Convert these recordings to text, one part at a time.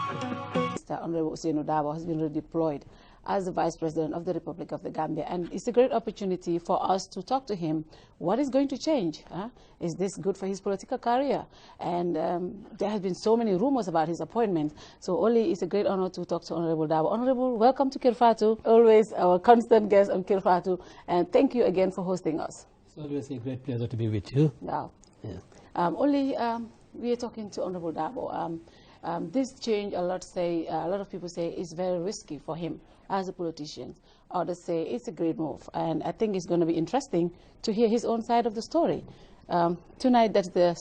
Mr. Honorable Ousainou Darboe has been redeployed as the Vice President of the Republic of the Gambia, and it's a great opportunity for us to talk to him. What is going to change? Is this good for his political career? And there have been so many rumors about his appointment, so only it's a great honor to talk to Honorable Darboe. Honorable, welcome to Kerr Fatou, always our constant guest on Kerr Fatou, and thank you again for hosting us. It's always a great pleasure to be with you. Wow. Yeah. We are talking to Honorable Darboe. This change, a lot of people say, is very risky for him as a politician. Others say it's a great move, and I think it's going to be interesting to hear his own side of the story. Tonight, that's the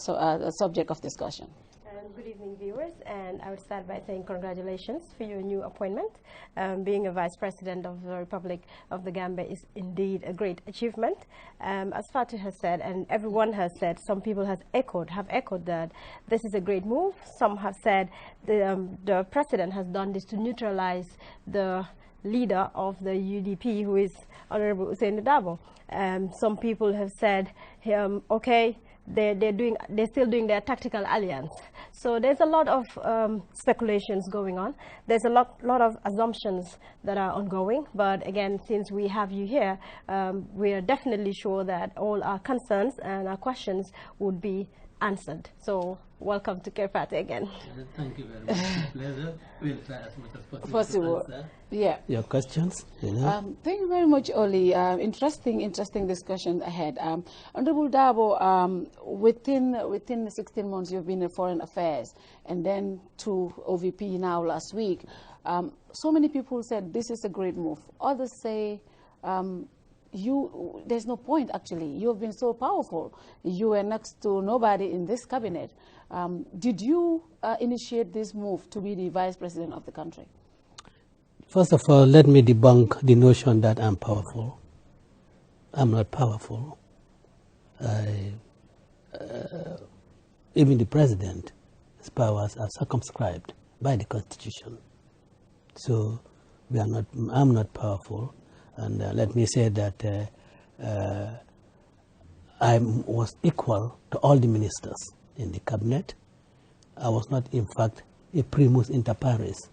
subject of discussion. Good evening, viewers, and I would start by saying congratulations for your new appointment. Being a Vice President of the Republic of the Gambia is indeed a great achievement. As Fatou has said, and everyone has said, some people have echoed that this is a great move. Some have said the President has done this to neutralize the leader of the UDP, who is Honorable Ousainou Darboe. Some people have said, okay, they're still doing their tactical alliance. So there's a lot of speculations going on. There's a lot of assumptions that are ongoing. But again, since we have you here, we are definitely sure that all our concerns and our questions would be answered. So welcome to Kerr Fatou again. Thank you very much. It's a pleasure. We'll try as much as possible. To answer your questions. Thank you very much, Oli. Interesting discussion ahead. Honorable Darboe, within the 16 months you've been in foreign affairs, and then to OVP now last week. So many people said this is a great move. Others say there's no point actually. You've been so powerful. You were next to nobody in this cabinet. Did you initiate this move to be the Vice President of the country? First of all, let me debunk the notion that I'm powerful. I'm not powerful. Even the President's powers are circumscribed by the Constitution. So I'm not powerful. And let me say that I was equal to all the ministers in the cabinet. I was not, in fact, a primus inter pares.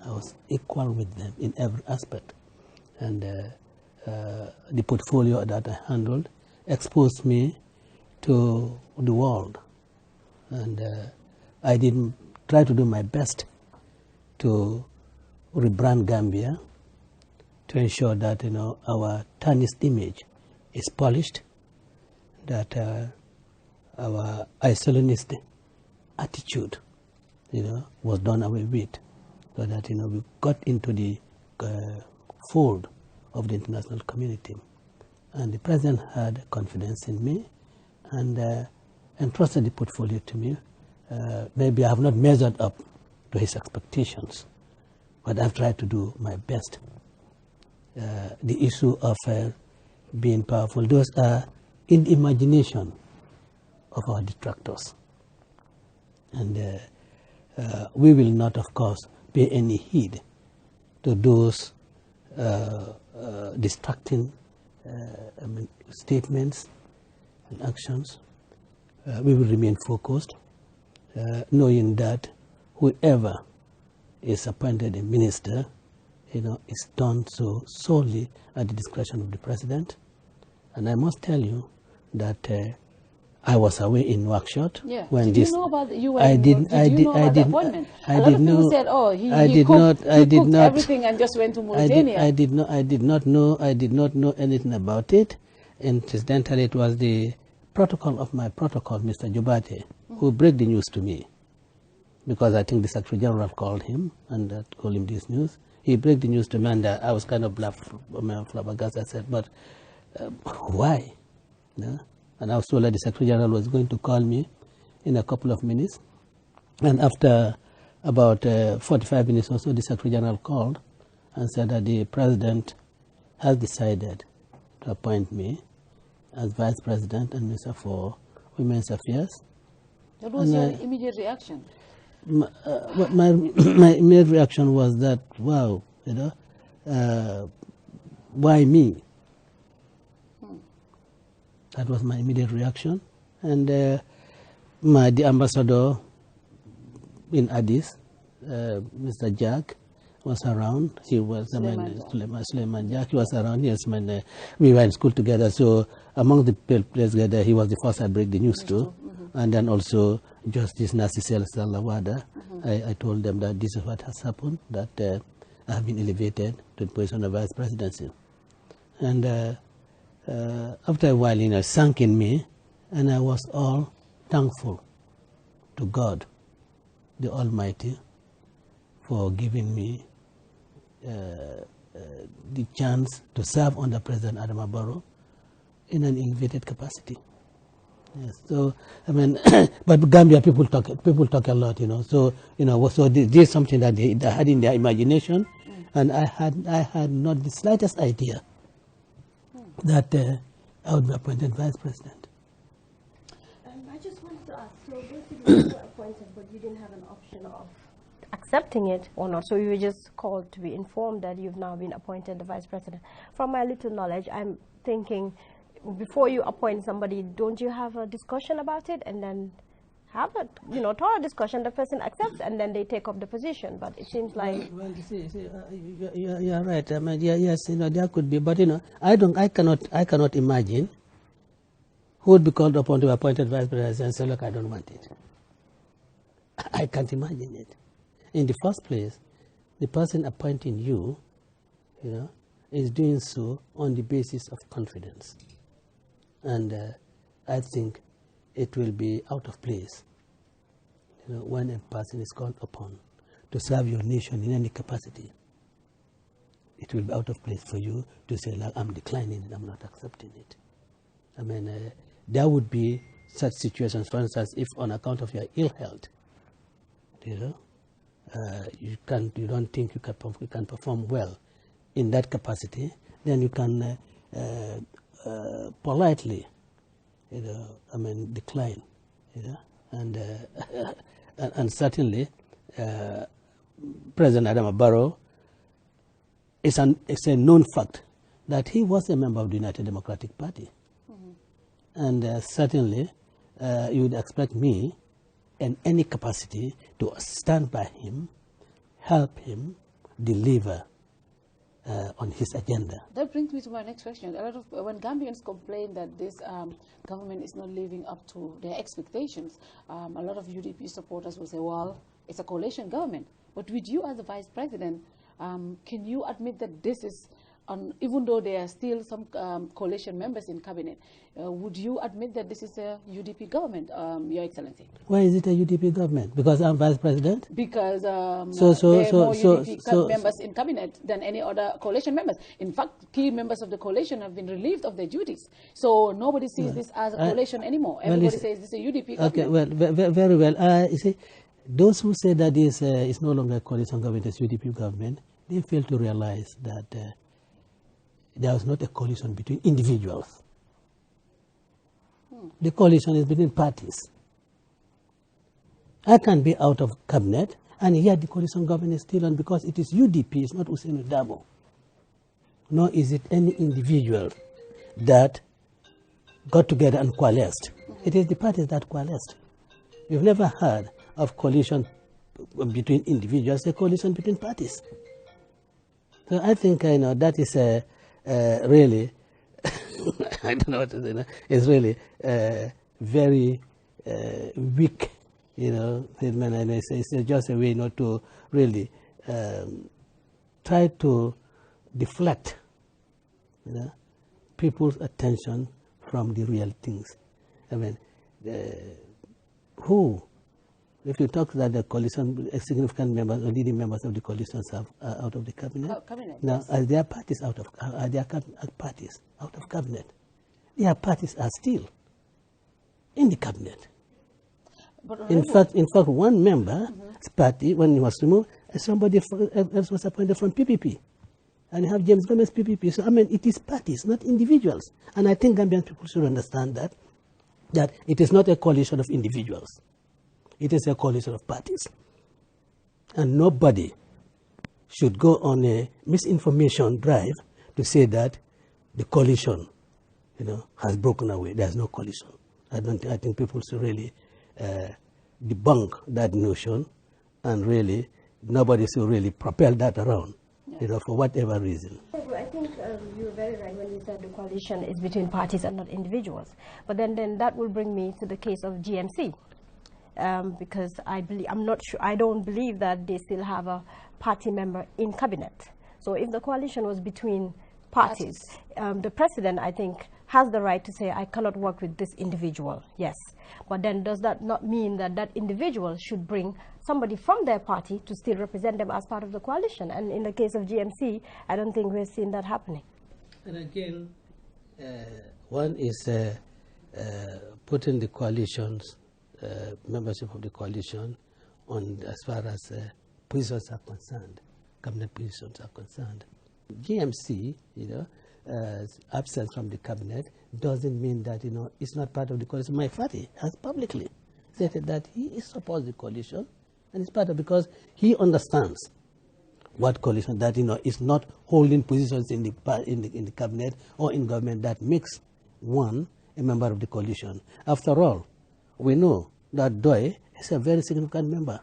I was equal with them in every aspect. And the portfolio that I handled exposed me to the world. And I did try to do my best to rebrand Gambia, to ensure that our tarnished image is polished, that our isolationist attitude was done away with, so that we got into the fold of the international community. And the President had confidence in me and entrusted the portfolio to me. Maybe I have not measured up to his expectations, but I've tried to do my best. The issue of being powerful, those are in the imagination of our detractors. And we will not, of course, pay any heed to those distracting statements and actions. We will remain focused, knowing that whoever is appointed a minister is done so solely at the discretion of the President. And I must tell you that I was away in Nouakchott when did this. You know about the UN? I did the appointment. A lot of people said, "Oh, he cooked everything and just went to Mauritania." I did not know anything about it. Incidentally, it was the protocol of my protocol, Mr. Jobate, who broke the news to me, because I think the Secretary General called him and told him this news. He broke the news to me, and I was kind of flabbergasted. I said, "But why?" And I was told that the Secretary General was going to call me in a couple of minutes. And after about 45 minutes or so, the Secretary General called and said that the President has decided to appoint me as Vice President and Minister for Women's Affairs. What was your immediate reaction? My immediate reaction was that, wow, why me? That was my immediate reaction. And the ambassador in Addis Mr. Jack was around. He was Suleiman Jack. He was around. Yes, when we were in school together. So among the players together, he was the first I break the news to. And then also Justice Nasisel Salawada. I told them that this is what has happened, that I have been elevated to the position of vice presidency. And after a while, it sank in me, and I was all thankful to God, the Almighty, for giving me the chance to serve under President Adama Barrow in an elevated capacity. Yes, so I mean, but Gambia people talk a lot, So so this is something that they had in their imagination, and I had not the slightest idea that I would be appointed vice president. I just wanted to ask, so basically you were appointed, but you didn't have an option of accepting it or not, so you were just called to be informed that you've now been appointed the vice president. From my little knowledge, I'm thinking, before you appoint somebody, don't you have a discussion about it and then have a thorough discussion, the person accepts and then they take up the position? But it seems like you're right. I mean, yes, there could be, but I cannot imagine who would be called upon to be appointed vice president and say, look, I don't want it. I can't imagine it. In the first place, the person appointing you, is doing so on the basis of confidence. And I think it will be out of place, when a person is called upon to serve your nation in any capacity. It will be out of place for you to say, like, I'm declining it, I'm not accepting it. I mean, there would be such situations, for instance, if on account of your ill health, you don't think you can perform well in that capacity, then you can politely, decline, and certainly President Adama Barrow, it's a known fact that he was a member of the United Democratic Party, and certainly you would expect me in any capacity to stand by him, help him deliver on his agenda. That brings me to my next question. When Gambians complain that this government is not living up to their expectations, a lot of UDP supporters will say, well, it's a coalition government. But with you as the vice president, can you admit that this is, even though there are still some coalition members in cabinet, would you admit that this is a UDP government, Your Excellency? Why is it a UDP government? Because I'm vice president? Because there are more UDP members in cabinet than any other coalition members. In fact, key members of the coalition have been relieved of their duties. So nobody sees this as a coalition anymore. Everybody says this is a UDP government. Okay, well, very well. You see, those who say that this is no longer a coalition government, it's UDP government, they fail to realize that there was not a coalition between individuals. The coalition is between parties. I can be out of cabinet, and yet the coalition government is still on, because it is UDP, it's not Ousainou Darboe. Nor is it any individual that got together and coalesced. It is the parties that coalesced. We've never heard of coalition between individuals, a coalition between parties. So I think that is really, I don't know what to say. It's really very weak, statement, and it's just a way not to really try to deflect, people's attention from the real things. I mean, if you talk that the coalition, significant members or leading members of the coalitions are out of the cabinet. Now, yes. Are their parties out of cabinet? Their parties are still in the cabinet. But in fact, one member's party, when he was removed, somebody else was appointed from PPP. And you have James Gomez PPP. So, I mean, it is parties, not individuals. And I think Gambian people should understand that it is not a coalition of individuals. It is a coalition of parties. And nobody should go on a misinformation drive to say that the coalition, has broken away. There's no coalition. I think people should really debunk that notion and really nobody should really propel that around, you know, for whatever reason. I think you were very right when you said the coalition is between parties and not individuals. But then that will bring me to the case of GMC. Because I don't believe that they still have a party member in cabinet. So if the coalition was between parties, the president, I think, has the right to say, I cannot work with this individual, yes. But then does that not mean that that individual should bring somebody from their party to still represent them as part of the coalition? And in the case of GMC, I don't think we've seen that happening. And again, one is putting the coalitions, membership of the coalition on as far as positions are concerned, cabinet positions are concerned. GMC, you know, absence from the cabinet doesn't mean that, you know, it's not part of the coalition. My party has publicly stated that he is supposed the coalition and it's part of, because he understands what coalition, that, you know, is not holding positions in the cabinet or in government that makes one a member of the coalition. After all, we know that Darboe is a very significant member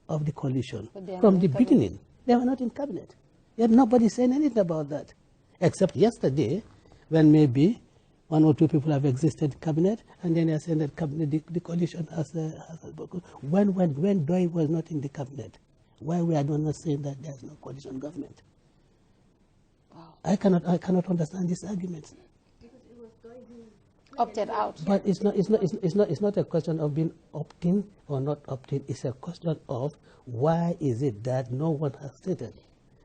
of the coalition from the beginning. They were not in cabinet. Yet nobody said anything about that, except yesterday, when maybe one or two people have existed in cabinet, and then they are saying that cabinet, the coalition has when Darboe was not in the cabinet, why we are not saying that there is no coalition government? Wow. I cannot understand this argument. Because it was Darboe who opted out. But it's not a question of being opt-in or not opt-in. It's a question of why is it that no one has stated.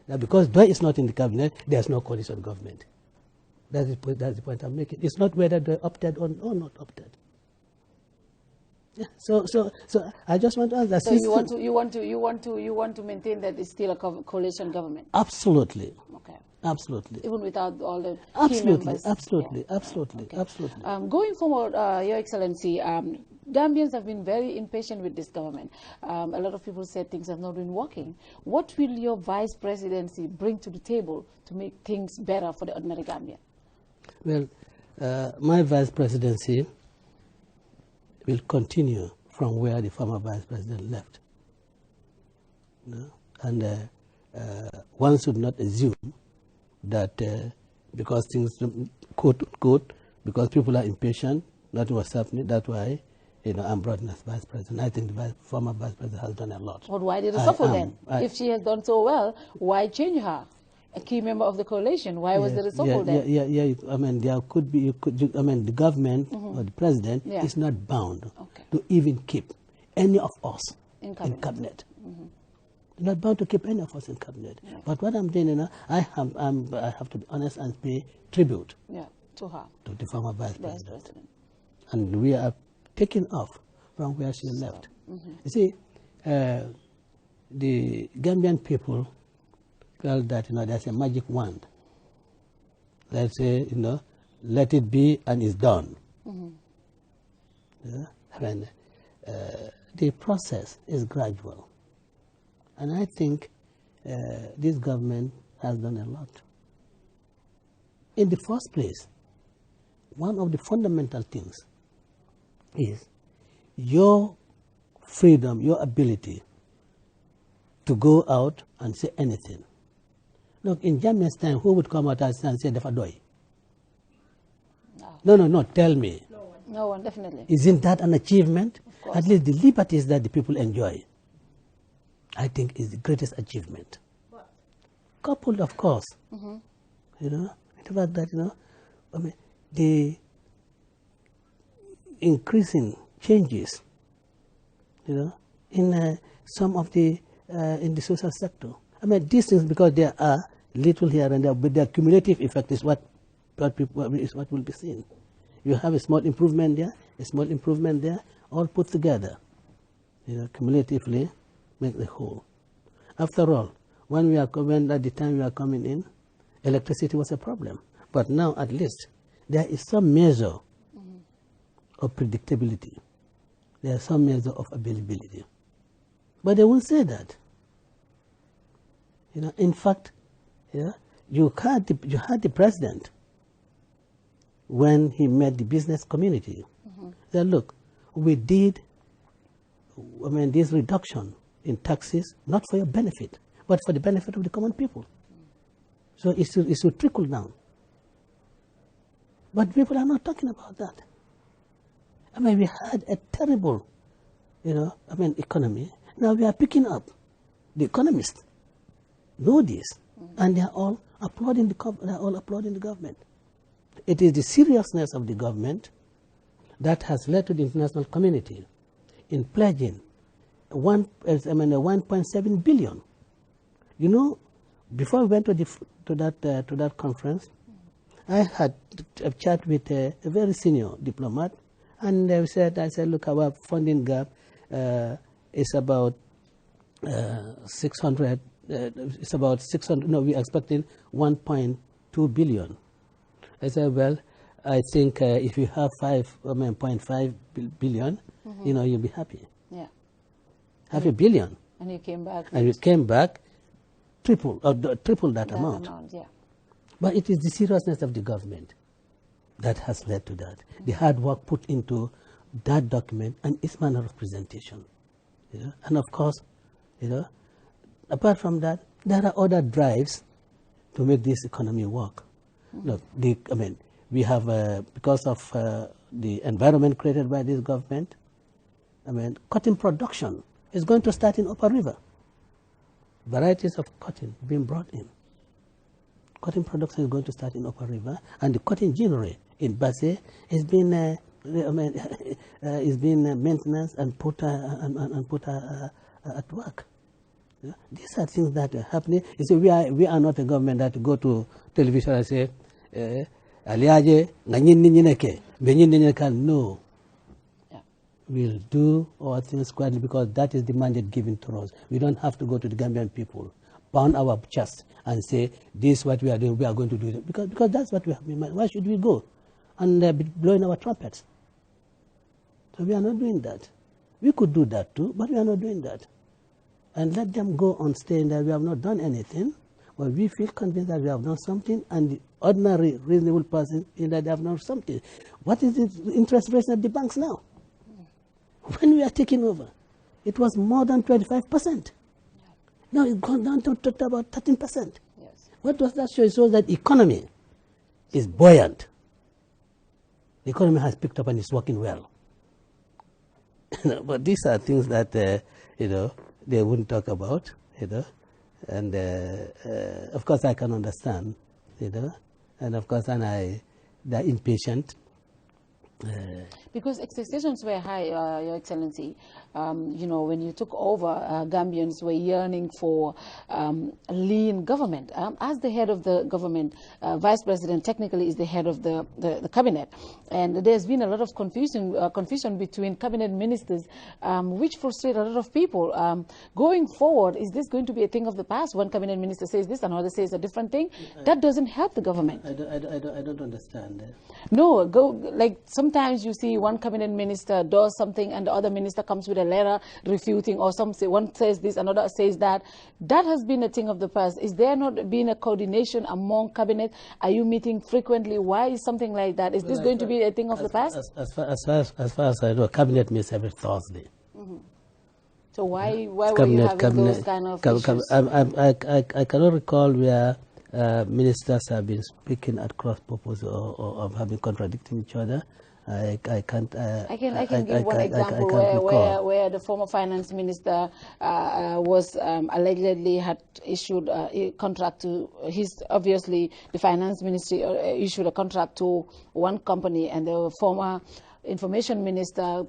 Now, because Darboe is not in the cabinet, there's no coalition government. That's the point I'm making. It's not whether Darboe opted or not opted. Yeah. So I just want to ask that. So you want to maintain that it's still a coalition government? Absolutely. Okay. Absolutely. Even without all the key absolutely, members? absolutely, Yeah. absolutely, Okay. absolutely. Going forward, Your Excellency, Gambians have been very impatient with this government. A lot of people said things have not been working. What will your vice presidency bring to the table to make things better for the ordinary Gambian? Well, my vice presidency will continue from where the former vice president left. You know? And one should not assume that because things, quote, because people are impatient, that was happening, that's why, you know, I'm brought in as vice president. I think the former vice president has done a lot. But why did it suffer then? If she has done so well, why change her? A key member of the coalition. Why was there a reshuffle then? Yeah. I mean, there could be. I mean, the government or the president is not bound to even keep any of us in cabinet. Not bound to keep any of us in cabinet. Yeah. But what I'm doing, you know, I have to be honest and pay tribute. To her. To the former vice president. And we are taking off from where she left. You see, the Gambian people felt that, you know, there's a magic wand. Let's say, you know, let it be and it's done. Yeah? And, the process is gradual. And I think this government has done a lot. In the first place, one of the fundamental things is your freedom, your ability to go out and say anything. Look, in Jamaica's time, who would come out and say, Darboe? No, tell me. No one, definitely. Isn't that an achievement? At least the liberties that the people enjoy, I think, is the greatest achievement. What? Coupled, of course, you know, the fact that, you know, I mean, the increasing changes, you know, in some of the, in the social sector. I mean, these things, because there are little here and there, but the cumulative effect is what will be seen. You have a small improvement there, a small improvement there, all put together, you know, cumulatively make the whole. After all, at the time we are coming in, electricity was a problem. But now, at least, there is some measure of predictability. There is some measure of availability. But they won't say that. You know, in fact, yeah, you had the president when he met the business community. Said, look, we did, I mean, this reduction in taxes, not for your benefit, but for the benefit of the common people. So it should trickle down. But people are not talking about that. I mean, we had a terrible, economy. Now we are picking up. The economists know this, and they are all applauding the government. It is the seriousness of the government that has led to the international community in pledging 1.7 billion. You know, before we went to that conference, I had a chat with a very senior diplomat, and I said, look, our funding gap is about 600. It's about 600. No, we're expecting 1.2 billion. I said, well, I think if you have 0.5 billion, you'll be happy. Yeah. Half a billion. And you came back. And you came back triple that amount. Yeah. But it is the seriousness of the government that has led to that. The hard work put into that document and its manner of presentation. And of course, apart from that, there are other drives to make this economy work. Look, we have, because of the environment created by this government, cotton production is going to start in Upper River. Varieties of cotton being brought in. Cotton production is going to start in Upper River, and the cotton ginnery in Basse is being maintenance and put at work. These are things that are happening. You see, we are not a government that go to television and say, no. We'll do our things quietly because that is the mandate given to us. We don't have to go to the Gambian people, pound our chest and say, this is what we are doing, we are going to do it. Because that's what we have in mind. Why should we go and be blowing our trumpets? So we are not doing that. We could do that too, but we are not doing that. And let them go on saying that we have not done anything, but we feel convinced that we have done something, and the ordinary, reasonable person in that they have done something. What is the interest rate at the banks now? When we are taking over, it was more than 25%. Now it's gone down to about 13%. Yes. What does that show? It shows that the economy is buoyant. The economy has picked up and is working well. But these are things that, they wouldn't talk about, And of course I can understand, And of course, they're impatient. Because expectations were high, Your Excellency. When you took over, Gambians were yearning for a lean government. As the head of the government, Vice President technically is the head of the cabinet. And there's been a lot of confusion between cabinet ministers, which frustrate a lot of people. Going forward, is this going to be a thing of the past? One cabinet minister says this, another says a different thing. That doesn't help the government. I don't understand. No, sometimes you see one cabinet minister does something and the other minister comes with a letter refuting, or one says this, another says that. That has been a thing of the past. Is there not been a coordination among cabinet? Are you meeting frequently? Why is something like that? Is this going to be a thing of the past? As far as I know, cabinet meets every Thursday. Mm-hmm. So why were you having those kind of issues? I cannot recall where ministers have been speaking at cross purpose or have been contradicting each other. I can give one example where the former finance minister was allegedly had issued a contract to obviously the finance ministry issued a contract to one company, and the former information minister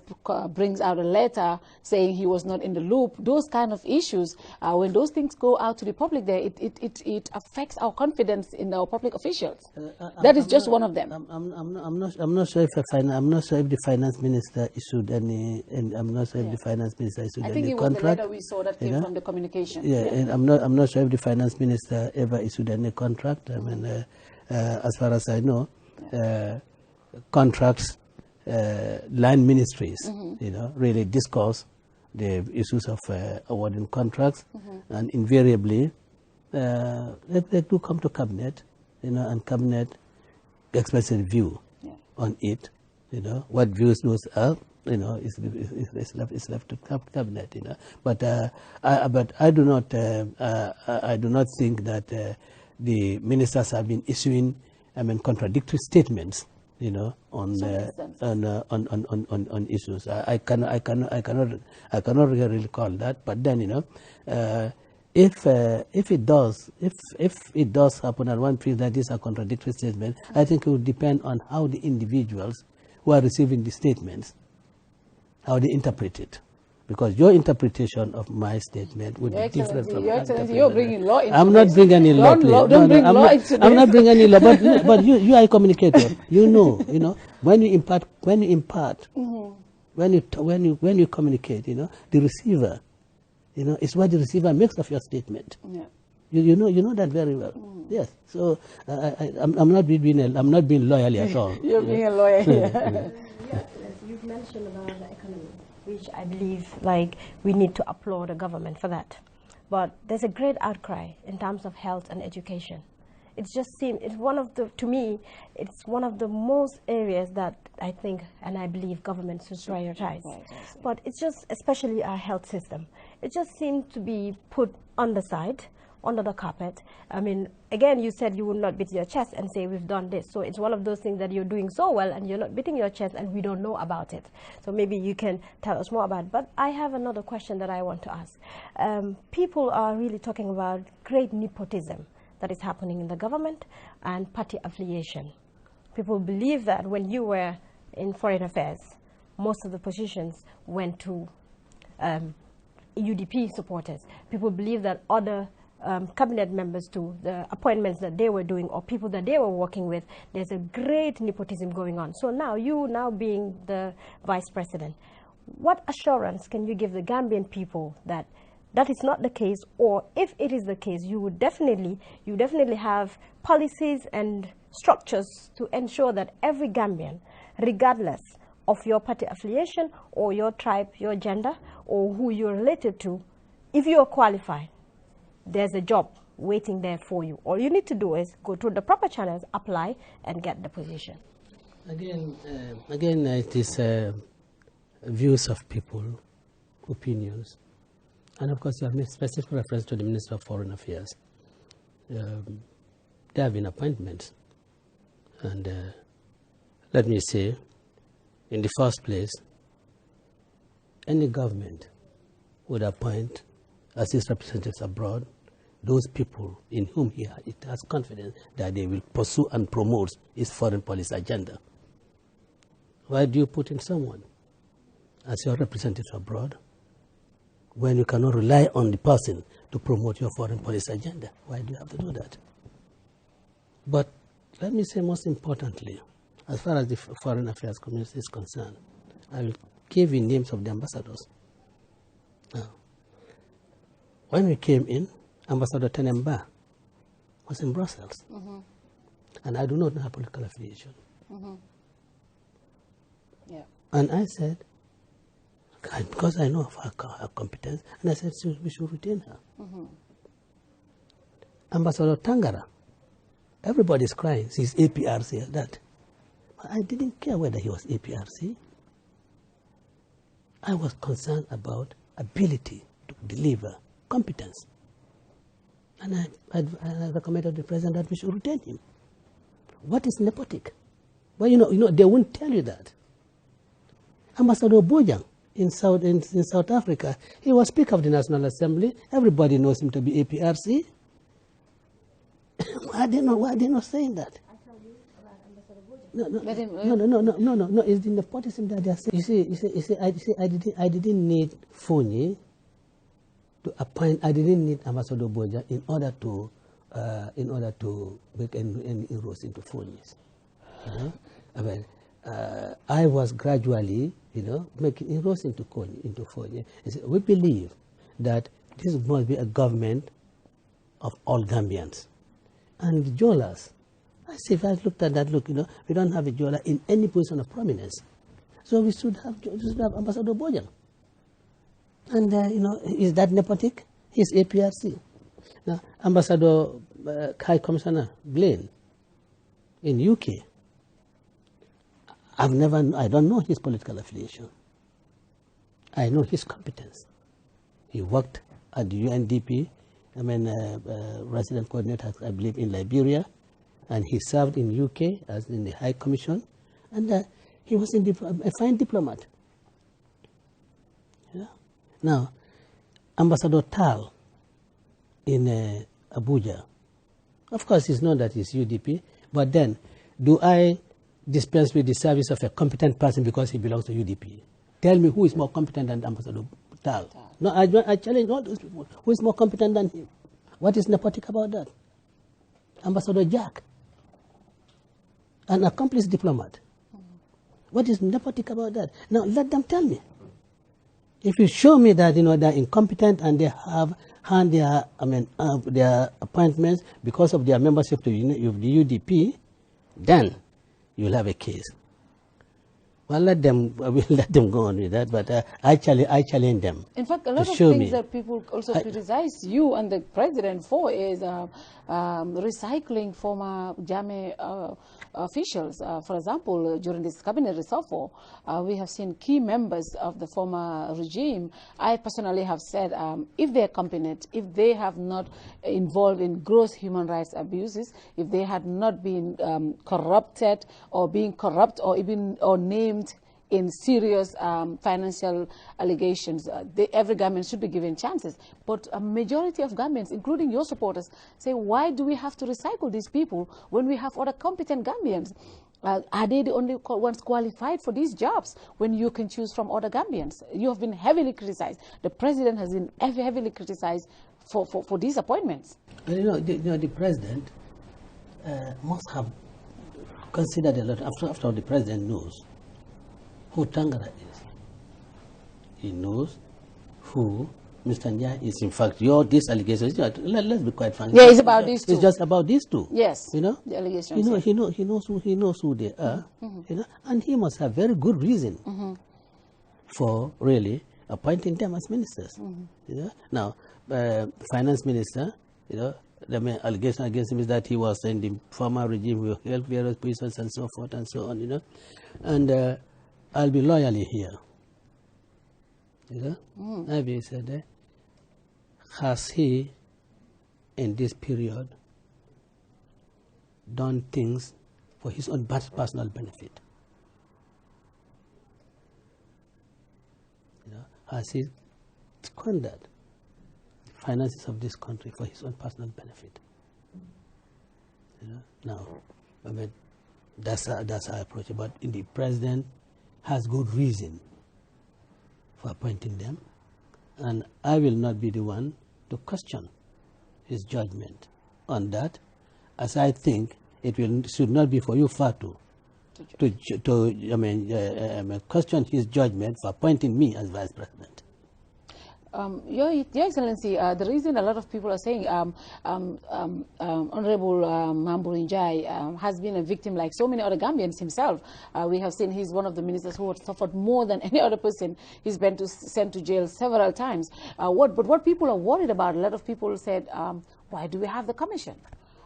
brings out a letter saying he was not in the loop. Those kind of issues, when those things go out to the public, it affects our confidence in our public officials. That is just one of them. I'm not sure if the finance minister issued any. I'm not sure if the finance minister issued any contract. I think it was the letter we saw that came from the communication. And I'm not sure if the finance minister ever issued any contract. I mean, as far as I know, contracts. Land ministries, really discuss the issues of awarding contracts, and invariably they do come to cabinet, and cabinet expresses a view on it, what views those are, you know, it's left to cabinet, you know. But I do not think that the ministers have been issuing, contradictory statements, you know, on issues. I cannot really call that. But then, you know, if it does happen, and one feels that these are contradictory statements, I think it would depend on how the individuals who are receiving the statements, how they interpret it. Because your interpretation of my statement would be different from Your Excellency, you're bringing law into I'm not bringing any law. Don't bring law into this. I'm not bringing any law. But you are a communicator. You know, when you impart, when you communicate, you know, the receiver, you know, it's what the receiver makes of your statement. Yeah. You know that very well. Yes. So I'm not being loyal at all. You're being a lawyer here. You've mentioned about the economy, which I believe, like, we need to applaud the government for that. But there's a great outcry in terms of health and education. It just seems, to me, it's one of the most areas that I think and I believe government should prioritize. But it's just, especially our health system, it just seems to be put on the side, under the carpet. I mean, again, you said you would not beat your chest and say we've done this. So it's one of those things that you're doing so well and you're not beating your chest and we don't know about it. So maybe you can tell us more about it. But I have another question that I want to ask. People are really talking about great nepotism that is happening in the government and party affiliation. People believe that when you were in foreign affairs, most of the positions went to UDP supporters. People believe that other cabinet members too, the appointments that they were doing or people that they were working with, there's a great nepotism going on. So now, you being the vice president, what assurance can you give the Gambian people that that is not the case, or if it is the case, you definitely have policies and structures to ensure that every Gambian, regardless of your party affiliation or your tribe, your gender, or who you're related to, if you are qualified, there's a job waiting there for you. All you need to do is go through the proper channels, apply, and get the position. Again, it is views of people, opinions, and of course you have made specific reference to the Minister of Foreign Affairs. There have been appointments, and let me say, in the first place, any government would appoint as his representatives abroad those people in whom it has confidence that they will pursue and promote his foreign policy agenda. Why do you put in someone as your representative abroad when you cannot rely on the person to promote your foreign policy agenda? Why do you have to do that? But let me say, most importantly, as far as the foreign affairs community is concerned, I will give you names of the ambassadors. Now, when we came in, Ambassador Tenemba was in Brussels. And I do not have political affiliation. Yeah. And I said, because I know of her competence, and I said we should retain her. Ambassador Tangara, everybody's crying, he's APRC and that. But I didn't care whether he was APRC. I was concerned about ability to deliver, competence. And I recommended the president that we should retain him. What is nepotic? Well, you know, they won't tell you that. Ambassador Bojang in South Africa, he was Speaker of the National Assembly. Everybody knows him to be APRC. Why are they not saying that? I tell you about Ambassador Bojang. No. It's the nepotism that they are saying. You see, I didn't need Fonyi to appoint. I didn't need Ambassador Bojang in order to make any inroads into Fonyi's. I was gradually, making inroads into Fonyi. We believe that this must be a government of all Gambians. And the Jolas, I say, if I looked at that, we don't have a Jola in any position of prominence. So we should have Ambassador Bojang. And, is that nepotic? He's APRC. Now, Ambassador High Commissioner Blaine in UK, I don't know his political affiliation. I know his competence. He worked at the UNDP, resident coordinator, I believe, in Liberia, and he served in UK as in the High Commission, and he was a fine diplomat. Yeah. Now, Ambassador Tal in Abuja, of course, it's known that he's UDP, but then, do I dispense with the service of a competent person because he belongs to UDP? Tell me who is more competent than Ambassador Tal. No, I challenge all those people. Who is more competent than him? What is nepotic about that? Ambassador Jack, an accomplished diplomat. What is nepotic about that? Now, let them tell me. If you show me that they're incompetent and they have hand their appointments because of their membership of the UDP, then you'll have a case. Well, we'll let them go on with that, but I challenge them. In fact, a lot of things that people also criticize you and the president for is recycling former Jammeh officials. For example, during this cabinet reshuffle, we have seen key members of the former regime. I personally have said, if they are competent, if they have not involved in gross human rights abuses, if they had not been corrupted or being corrupt or even named in serious financial allegations, every Gambian should be given chances. But a majority of Gambians, including your supporters, say, why do we have to recycle these people when we have other competent Gambians? Are they the only ones qualified for these jobs when you can choose from other Gambians? You have been heavily criticized. The president has been heavily criticized for these appointments. The president must have considered a lot. After all, the president knows who Tangara is. He knows who Mr. Njai is. In fact, these allegations, let's be quite frank. Yeah, it's about these two. It's just about these two. Yes. The allegations. He knows who they are. And he must have very good reason for really appointing them as ministers. Now, finance minister, the allegation against him is that he was in the former regime who held various positions and so forth and so on. And I'll be loyally here. Maybe said, has he, in this period, done things for his own personal benefit? Has he squandered the finances of this country for his own personal benefit? Now, that's our approach. But the president has good reason for appointing them, and I will not be the one to question his judgment on that, as I think should not be for you, Fatou, to question his judgment for appointing me as vice president. Your Excellency, the reason a lot of people are saying Honorable Mamburi Njai has been a victim like so many other Gambians himself. We have seen he's one of the ministers who has suffered more than any other person. He's been sent to jail several times. But what people are worried about, a lot of people said, why do we have the commission?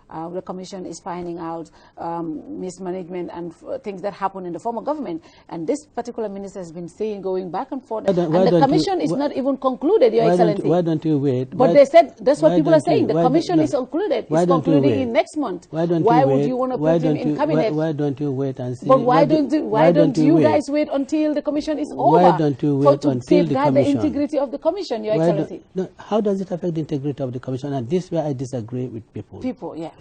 The commission is finding out mismanagement and things that happened in the former government. And this particular minister has been saying, going back and forth. And the commission is not even concluded, Your Excellency. Why don't you wait? But they said, that's what people are saying. The commission is concluded. It's concluding in next month. Why would you want to put him in cabinet? Why don't you wait and see? But why don't you guys wait until the commission is over? Why don't you wait until the commission? The integrity of the commission, Your Excellency. How does it affect the integrity of the commission? And this is where I disagree with people. Yeah.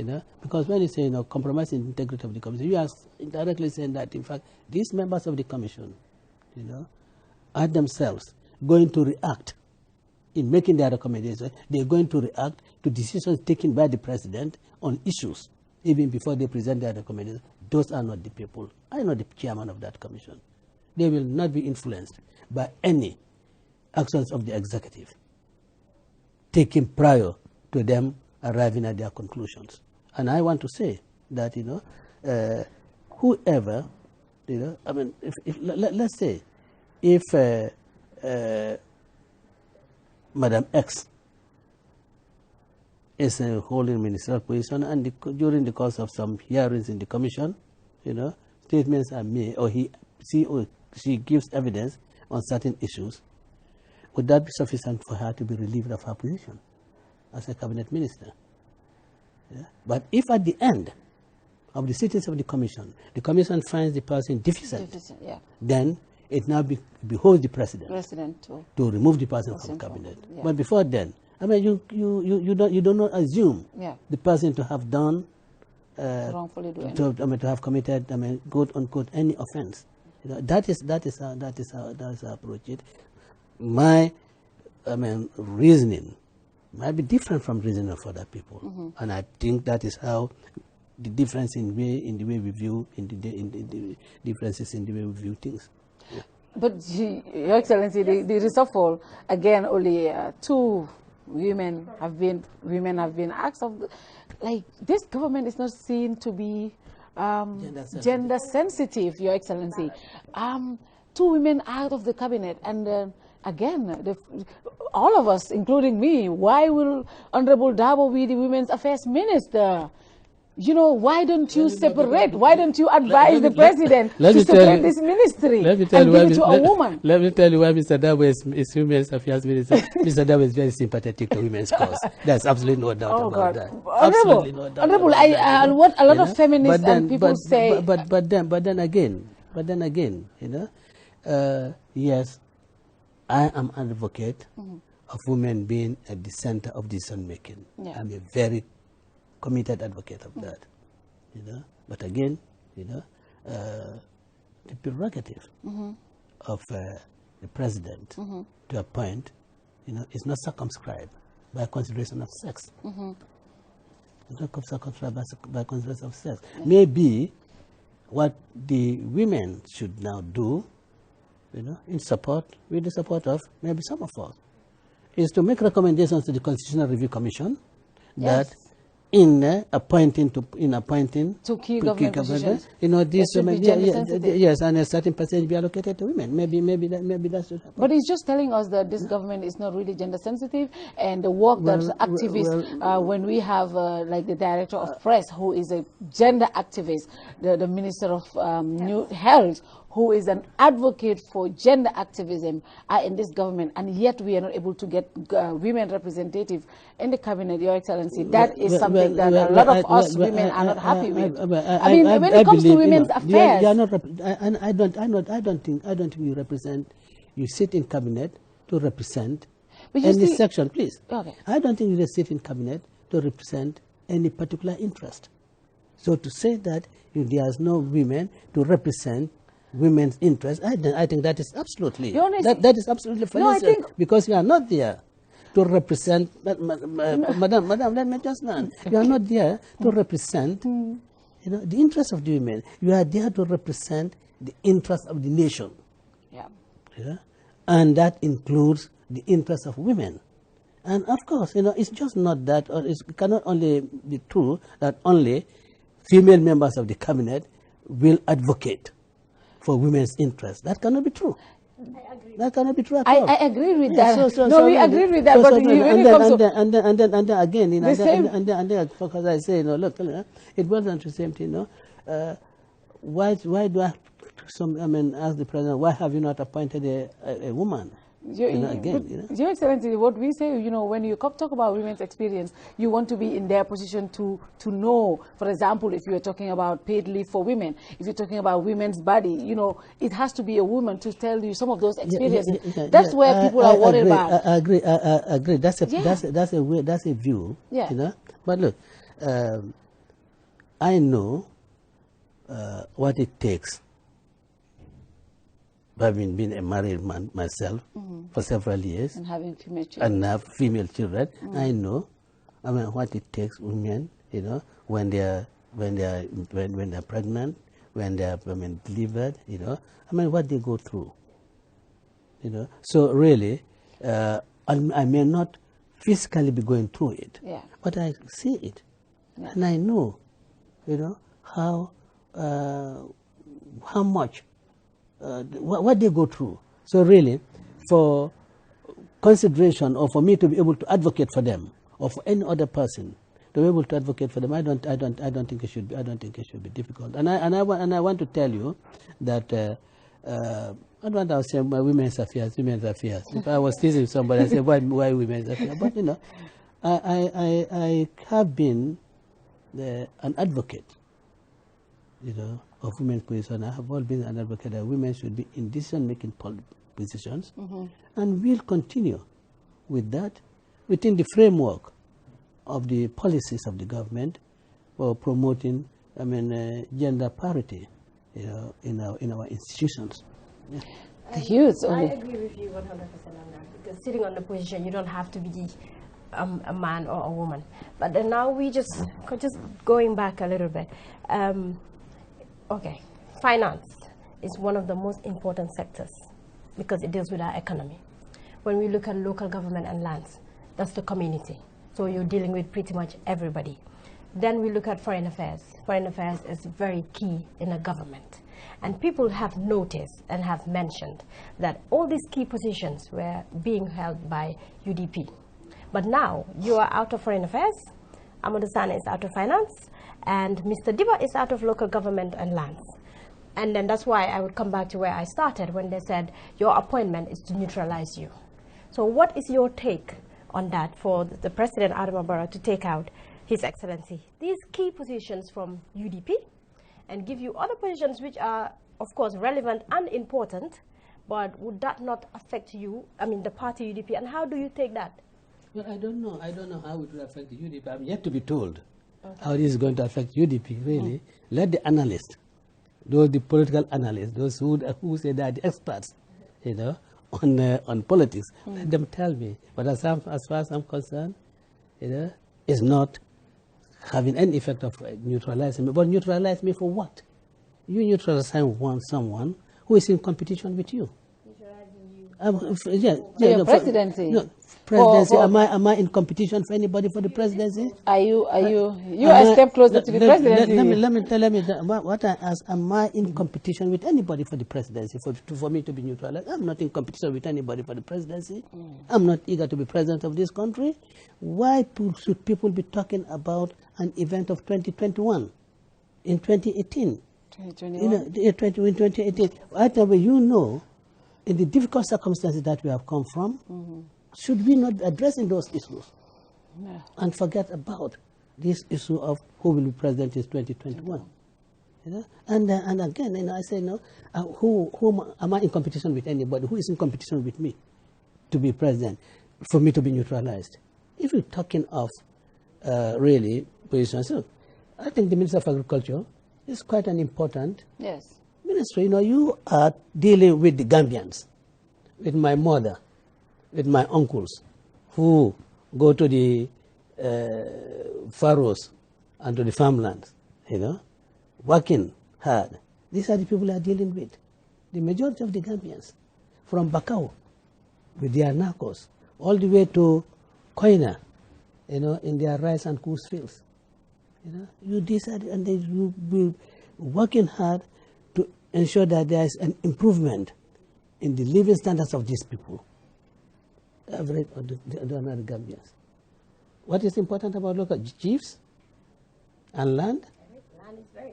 Because when you say compromising the integrity of the commission, you are indirectly saying that, in fact, these members of the commission, are themselves going to react in making their recommendations. They're going to react to decisions taken by the president on issues, even before they present their recommendations. Those are not the people. I'm not the chairman of that commission. They will not be influenced by any actions of the executive taken prior to them arriving at their conclusions. And I want to say that, whoever, let's say, if Madam X is holding ministerial position and during the course of some hearings in the commission, statements are made, or she gives evidence on certain issues, would that be sufficient for her to be relieved of her position as a cabinet minister? Yeah? But if at the end of the sittings of the commission finds the person deficient, yeah, then it now beholds the president to remove the person from cabinet. Yeah. But before then, I mean, you do not assume the person to have done wrongfully doing to have committed, quote unquote, any offense. You know, that is how I approach it. My reasoning might be different from reasoning of other people, and I think that is how the difference in the way we view the differences in the way we view things. Yeah. But Your Excellency, the reshuffle again, only 2 women have been asked of. Like, this government is not seen to be gender sensitive, Your Excellency. 2 women out of the cabinet, and again, all of us, including me, why will Honorable Darboe be the Women's Affairs Minister? You know, why don't you separate? Why don't you advise the president to separate this ministry and give it to a woman? Let me tell you why Mr. Darboe is Women's Affairs Minister. Mr. Darboe is very sympathetic to women's cause. There's absolutely no doubt about that. Absolutely no doubt. Honorable, what a lot of feminists and people say. But then again, you know, yes, I am an advocate of women being at the center of decision making. Yeah. I'm a very committed advocate of that, you know. But again, you know, the prerogative of the president to appoint, you know, is not circumscribed by consideration of sex. It's not circumscribed by consideration of sex. Yeah. Maybe what the women should now do, you know, with the support of maybe some of us, is to make recommendations to the Constitutional Review Commission that in appointing to key government positions, you know, this yes, and a certain percentage be allocated to women. Maybe that should happen. But he's just telling us that this government is not really gender sensitive, and the work that activists, when we have like the director of press, who is a gender activist, the minister of New Health, who is an advocate for gender activism, are in this government, and yet we are not able to get women representative in the cabinet, Your Excellency. That is something that a lot of us women are not happy with. I mean, when it comes to women's affairs, I don't think you represent. You sit in cabinet to represent any section, please. Okay. I don't think you sit in cabinet to represent any particular interest. So to say that there's no women to represent women's interests, I think that is absolutely that is absolutely fallacious, because you are not there to represent madam, let me just learn. You are not there to represent you know, the interests of the women. You are there to represent the interests of the nation. Yeah? And that includes the interests of women. And of course, you know, it's just not that, or it cannot only be true that only female members of the cabinet will advocate for women's interests. That cannot be true. I agree. That cannot be true at all. I agree with that. We agree with that. But and then again, you know, and then because I say, you know, look, it wasn't the same thing, you know. Why do I ask the president, why have you not appointed a woman? Your Excellency, what we say, you know, when you talk about women's experience, you want to be in their position to know. For example, if you're talking about paid leave for women, if you're talking about women's body, you know, it has to be a woman to tell you some of those experiences. That's where people are worried about. I agree. That's a view. Yeah. You know, but look, I know what it takes. Having been a married man myself for several years and having female children, and have female children, I know, what it takes women, you know, when they're pregnant, when they're delivered, you know, what they go through, you know. So really, I may not physically be going through it, but I see it, and I know, you know, how much. What they go through. So really, for consideration, or for me to be able to advocate for them, or for any other person to be able to advocate for them, I don't think it should be. I don't think it should be difficult. And I want to tell you that I don't want to say women's affairs. If I was teasing somebody, I say why women's affairs? But you know, I have been an advocate, you know, of women's position. I have always been an advocate that women should be in decision-making positions, and we'll continue with that within the framework of the policies of the government for promoting, gender parity, you know, in our institutions. Yeah. I agree with you 100% on that, because sitting on the position, you don't have to be a man or a woman. But then now we just going back a little bit. Okay, finance is one of the most important sectors because it deals with our economy. When we look at local government and lands, that's the community. So you're dealing with pretty much everybody. Then we look at foreign affairs. Foreign affairs is very key in a government. And people have noticed and have mentioned that all these key positions were being held by UDP. But now you are out of foreign affairs, Amadou Sane is out of finance, and Mr. Diba is out of local government and lands. And then that's why I would come back to where I started when they said your appointment is to neutralize you. So what is your take on that for the President Adama Barrow to take out His Excellency these key positions from UDP and give you other positions which are, of course, relevant and important, but would that not affect you, the party UDP, and how do you take that? Well, I don't know how it will affect the UDP. I'm yet to be told how this is going to affect UDP, really. Let the analysts, the political analysts, those who say they are the experts, you know, on politics, let them tell me. But as far as I'm concerned, you know, it's not having any effect of neutralizing me. But neutralize me for what? You neutralize someone who is in competition with you. Neutralizing you? Presidency. No, presidency. Am I in competition for anybody for the presidency? You a step closer to the presidency. Let me what I ask, am I in competition with anybody for the presidency for me to be neutralized? I'm not in competition with anybody for the presidency. I'm not eager to be president of this country. Why should people be talking about an event of 2021 in 2018? 2021? You know, in 2018. Whatever you know, in the difficult circumstances that we have come from, should we not be addressing those issues and forget about this issue of who will be president in 2021? You know? And again, you know, I say, no, who am I in competition with anybody? Who is in competition with me to be president, for me to be neutralized? If you're talking of really positions, so I think the Minister of Agriculture is quite an important ministry. You know, you are dealing with the Gambians, with my mother, with my uncles, who go to the furrows and to the farmlands, you know, working hard. These are the people I are dealing with. The majority of the Gambians, from Bakau, with their narcos, all the way to Koina, you know, in their rice and goose fields. You know, you decide, and you will working hard to ensure that there is an improvement in the living standards of these people, average of the ordinary Gambians. What is important about local chiefs and land? Land is very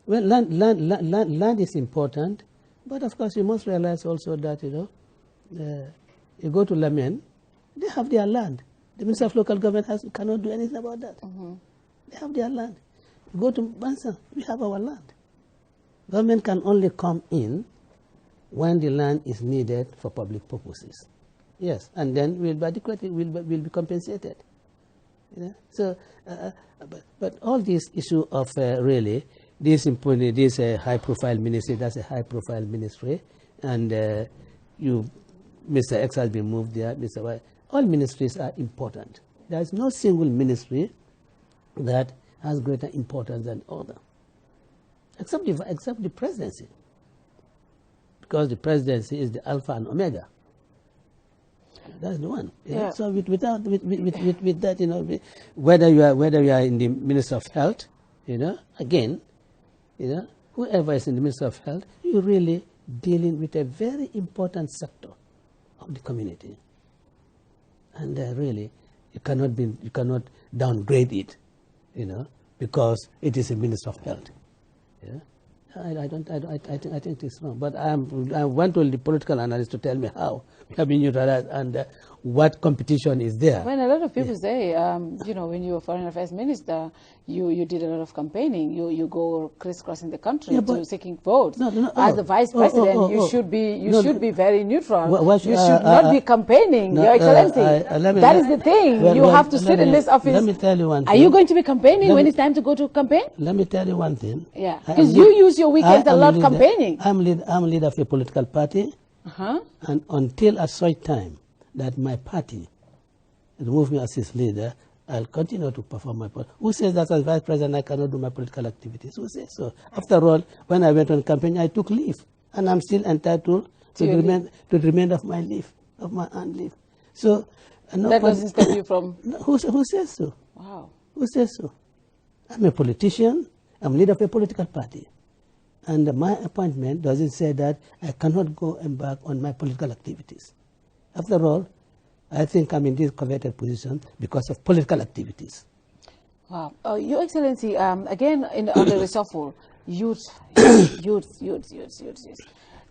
important. Well, land is important, but of course you must realize also that, you know, you go to Lamen, they have their land. The Minister of Local Government cannot do anything about that. They have their land. You go to Bansa, we have our land. Government can only come in when the land is needed for public purposes. Yes, and then we'll be adequately, we'll be compensated. You know? So, but all this issue of really this high-profile ministry, that's a high-profile ministry, and Mr. X has been moved there, Mr. Y. All ministries are important. There is no single ministry that has greater importance than other, except the presidency, because the presidency is the alpha and omega. That's the one. Yeah. So with that, you know, whether you are in the Minister of Health, you know, again, you know, whoever is in the Minister of Health, you're really dealing with a very important sector of the community, and really, you cannot downgrade it, you know, because it is a Minister of Health. Yeah? I think it's wrong. But I want all the political analysts to tell me how we have been neutralized and what competition is there. When a lot of people say, you know, when you were foreign affairs minister, you did a lot of campaigning. You go crisscrossing the country to seeking votes. As the vice president, you should be very neutral. You should not be campaigning, Your Excellency. That is the thing. You have to sit in this office. Let me tell you one thing. Are you going to be campaighning when it's time to go to campaign? Let me tell you one thing. Yeah, because you use your weekends a lot campaigning. I'm leader of a political party, and until at such time that my party remove me as its leader, I'll continue to perform my political. Who says that as vice president I cannot do my political activities? Who says so? After all, when I went on campaign, I took leave, and I'm still entitled to the remainder of my leave, of my earned leave. So that doesn't stop you from. Who says so? Wow. Who says so? I'm a politician. I'm leader of a political party. And my appointment doesn't say that I cannot go embark on my political activities. After all, I think I'm in this coveted position because of political activities. Wow. Your Excellency, again, on the reshuffle, youth.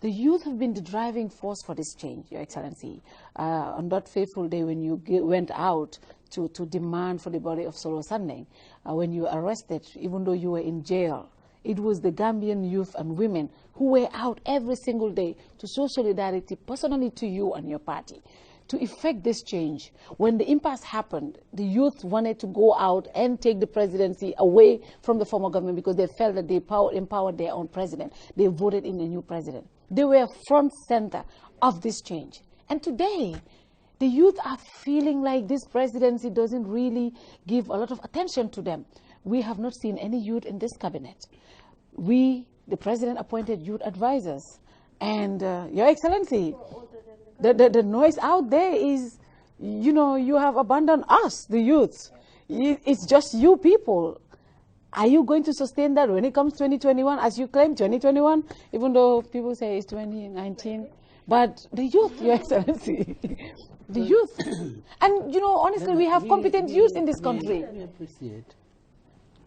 The youth have been the driving force for this change, Your Excellency. On that fateful day when you went out to demand for the body of Solo Sandeng, when you were arrested, even though you were in jail, it was the Gambian youth and women who were out every single day to show solidarity personally to you and your party, to effect this change. When the impasse happened, the youth wanted to go out and take the presidency away from the former government because they felt that they empowered their own president. They voted in a new president. They were front center of this change. And today, the youth are feeling like this presidency doesn't really give a lot of attention to them. We have not seen any youth in this cabinet. The president appointed youth advisors. And Your Excellency, the noise out there is, you know, you have abandoned us, the youth. It's just you people. Are you going to sustain that when it comes 2021, as you claim 2021, even though people say it's 2019? But the youth, Your Excellency, the youth. And, you know, honestly, we have competent youth in this country. I appreciate.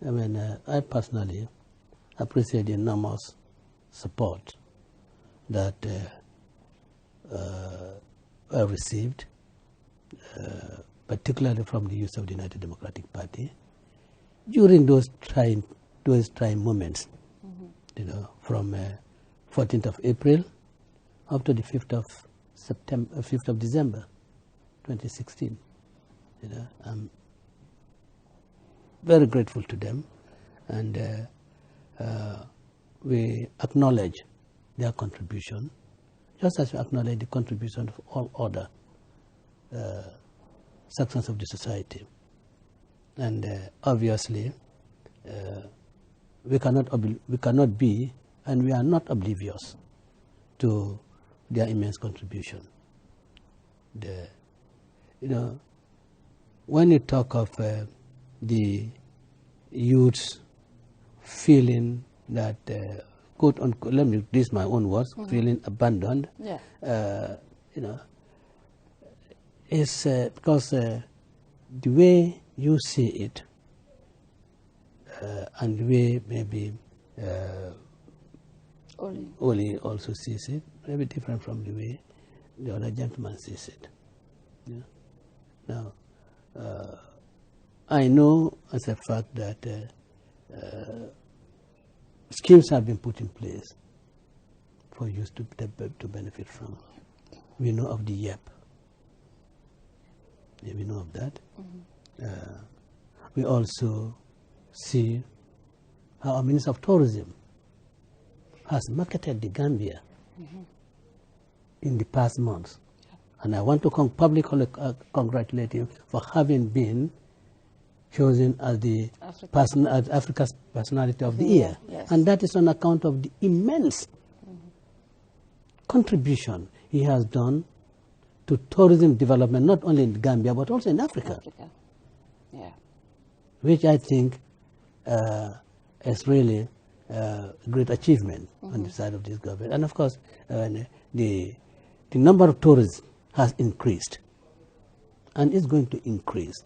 I mean, I personally appreciate the enormous support that I received, particularly from the youth of the United Democratic Party, during those trying moments, you know, from 14th of April up to the 5th of December, 2016. You know, I'm very grateful to them, and we acknowledge their contribution, just as we acknowledge the contribution of all other sections of the society. And obviously, we cannot be, and we are not oblivious to their immense contribution. You know, when you talk of the youths feeling that, quote unquote, let me use my own words, feeling abandoned, you know, it's because the way you see it, and the way maybe Oli also sees it, maybe different from the way the other gentleman sees it. Yeah. Now, I know as a fact that schemes have been put in place for youth to benefit from. We know of the YEP. Yeah, we know of that. We also see how our Minister of Tourism has marketed the Gambia in the past months. And I want to publicly congratulate him for having been chosen as the Africa's Personality of the Year. Yes. And that is on account of the immense contribution he has done to tourism development, not only in Gambia, but also in Africa. Yeah. Which I think is really a great achievement on the side of this government. And of course, the number of tourists has increased and is going to increase.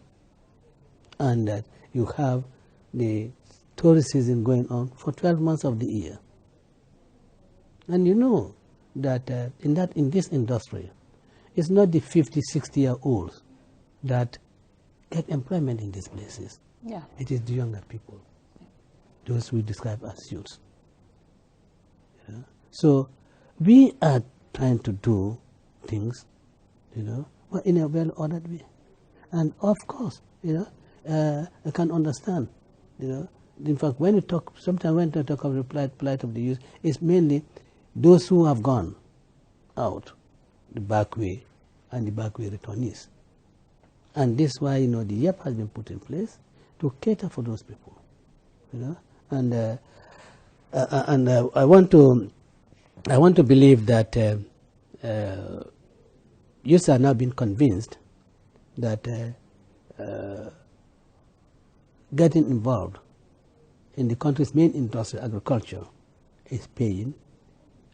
And you have the tourist season going on for 12 months of the year. And you know that in this industry, it's not the 50, 60-year-olds that get employment in these places. Yeah. It is the younger people, those we describe as youths. Yeah. So we are trying to do things, but in a well-ordered way. And of course, I can understand, in fact, when you talk, sometimes when you talk of the plight of the youth, it's mainly those who have gone out the back way and the back way returnees. And this is why, the YEP has been put in place to cater for those people, And I want to believe that youths are now being convinced that getting involved in the country's main industry, agriculture, is paying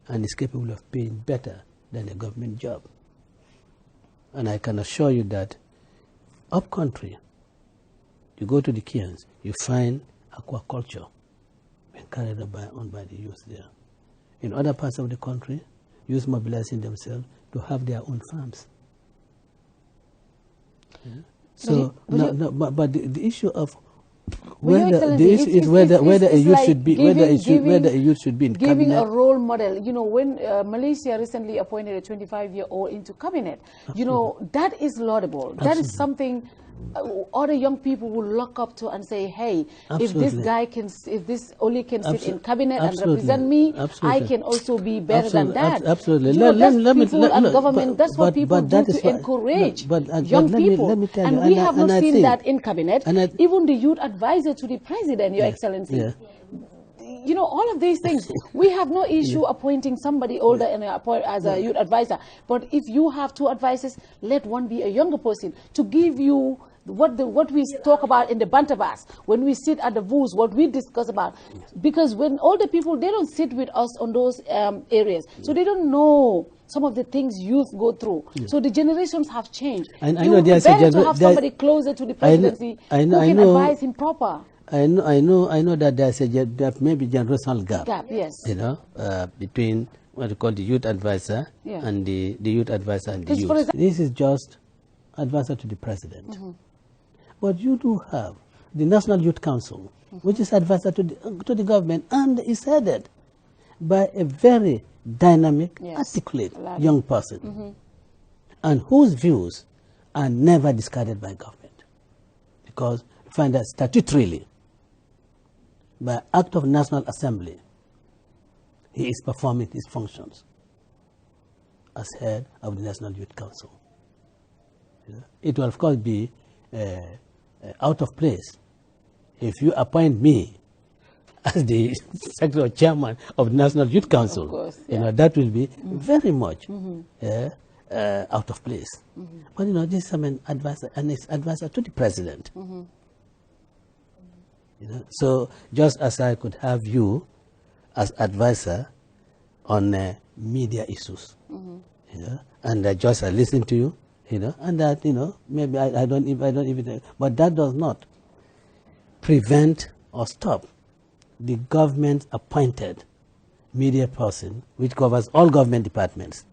and is capable of paying better than a government job. And I can assure you that up country, you go to the Cairns, you find aquaculture being carried on by the youth there. In other parts of the country, youth mobilizing themselves to have their own farms. Yeah. So, but the issue of whether the issue is whether a youth should be whether a youth should be in giving cabinet. a role model. When Malaysia recently appointed a 25-year-old into cabinet, that is laudable. Absolutely. That is something other young people will look up to and say, hey, Absolutely. if this only can sit in cabinet and represent me, I can also be better than that. Absolutely. That's what people do to encourage young people. And we have not seen that in cabinet. Even the youth advisor to the president, Your Excellency. Yeah. All of these things, we have no issue appointing somebody older as a youth advisor. But if you have two advisors, let one be a younger person to give you what we talk about in the Bantabas, when we sit at the booths, what we discuss about. Because when older people, they don't sit with us on those areas. So they don't know some of the things youth go through. Yeah. So the generations have changed. I know there's better to have somebody closer to the presidency who can advise him proper. I know that there's maybe generational gap. Yes. Between what you call the youth advisor and the youth advisor and the youth. This is just advisor to the president. Mm-hmm. But you do have the National Youth Council, which is advisor to the government, and is headed by a very dynamic, articulate young person, and whose views are never discarded by government, because you find that statutorily, by act of National Assembly, he is performing his functions as head of the National Youth Council. It will, of course, be out of place if you appoint me as the secretary or chairman of the National Youth Council. Of course, that will be very much out of place. But this is an advisor to the president. So just as I could have you as advisor on media issues, and just I listen to you, and that maybe I don't even, but that does not prevent or stop the government appointed media person, which covers all government departments,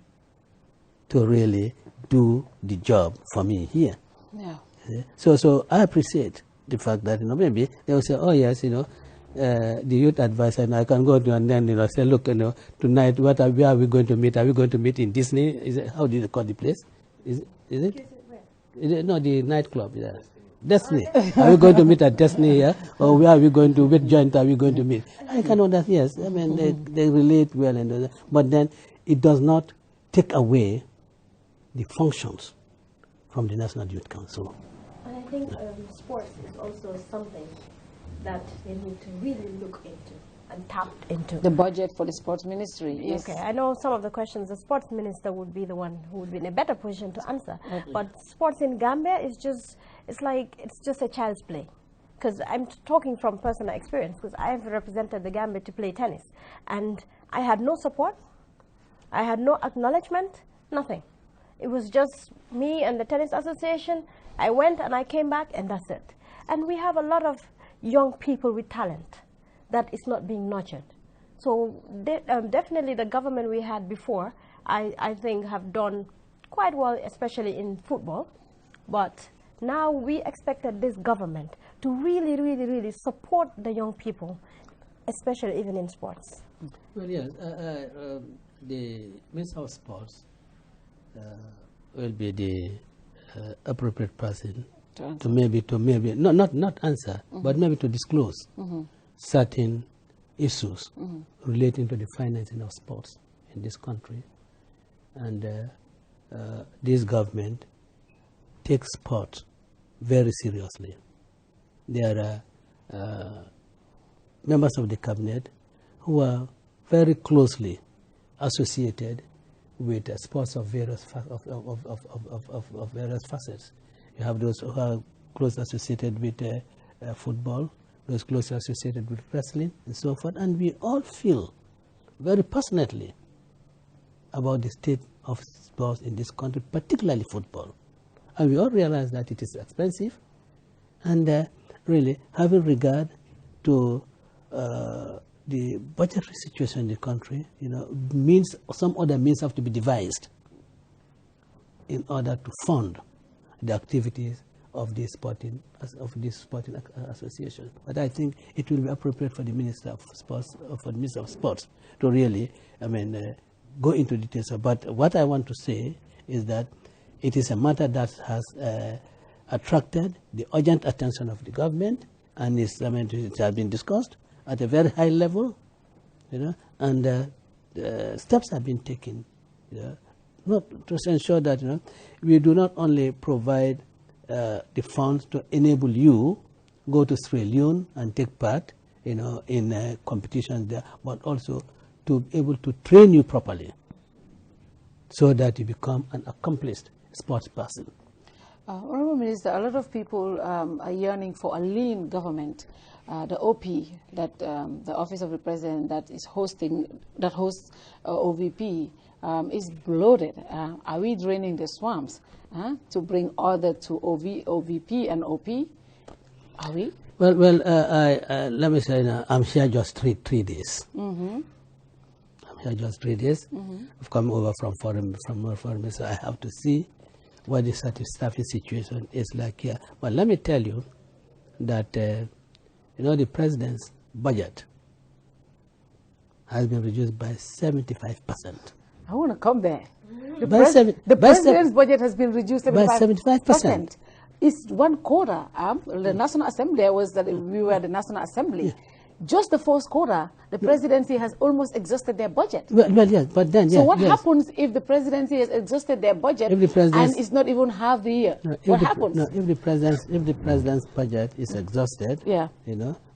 to really do the job for me here. Yeah. So I appreciate the fact that maybe they will say, oh yes, the youth advisor, and I can go to and then say, look, tonight where are we going to meet? Are we going to meet in Disney? How do you call the place? Is it? No, the nightclub. Yeah. Destiny. Are we going to meet at Destiny here? Or where are we going to, which joint are we going to meet? I can understand, yes. I mean, they relate well, but then it does not take away the functions from the National Youth Council. And I think sports is also something that they need to really look into and tap into. The budget for the sports ministry. Yes. Okay, I know some of the questions the sports minister would be the one who would be in a better position to answer. Okay. But sports in Gambia is just, it's just a child's play. Because I'm talking from personal experience, because I have represented the Gambia to play tennis. And I had no support, I had no acknowledgement, nothing. It was just me and the tennis association. I went and I came back and that's it. And we have a lot of young people with talent that is not being nurtured. So definitely the government we had before, I think have done quite well, especially in football. But now we expected this government to really support the young people, especially even in sports. Well, yes, the Minister of Sports will be the appropriate person to maybe not answer, but maybe to disclose certain issues relating to the financing of sports in this country. And this government takes sport very seriously. There are members of the cabinet who are very closely associated with sports of various various facets. You have those who are closely associated with football, those closely associated with wrestling, and so forth. And we all feel very passionately about the state of sports in this country, particularly football. And we all realize that it is expensive, and really having regard to the budgetary situation in the country, means some other means have to be devised in order to fund the activities of this sporting association. But I think it will be appropriate for the Minister of Sports, to really, go into details. But what I want to say is that it is a matter that has attracted the urgent attention of the government, and it has been discussed at a very high level, and steps have been taken, not to ensure that we do not only provide the funds to enable you go to Sierra Leone and take part, in competitions there, but also to be able to train you properly, so that you become an accomplished sports person. Honourable Minister, a lot of people are yearning for a lean government. The OP, that the Office of the President that hosts OVP, is bloated. Are we draining the swamps to bring order to OVP and OP? Are we? Well, let me say now, I'm here just three days. I'm here just 3 days. I've come over from foreign, so I have to see what the staffing situation is like here. But let me tell you that the president's budget has been reduced by 75%. I want to come there. The president's budget has been reduced by 75%. It's 1/4. The National Assembly we were the National Assembly. Yeah. Just the first quarter, the presidency has almost exhausted their budget. Well, yes, but then, so what happens if the presidency has exhausted their budget and it's not even half the year? What happens? If the president's budget is exhausted,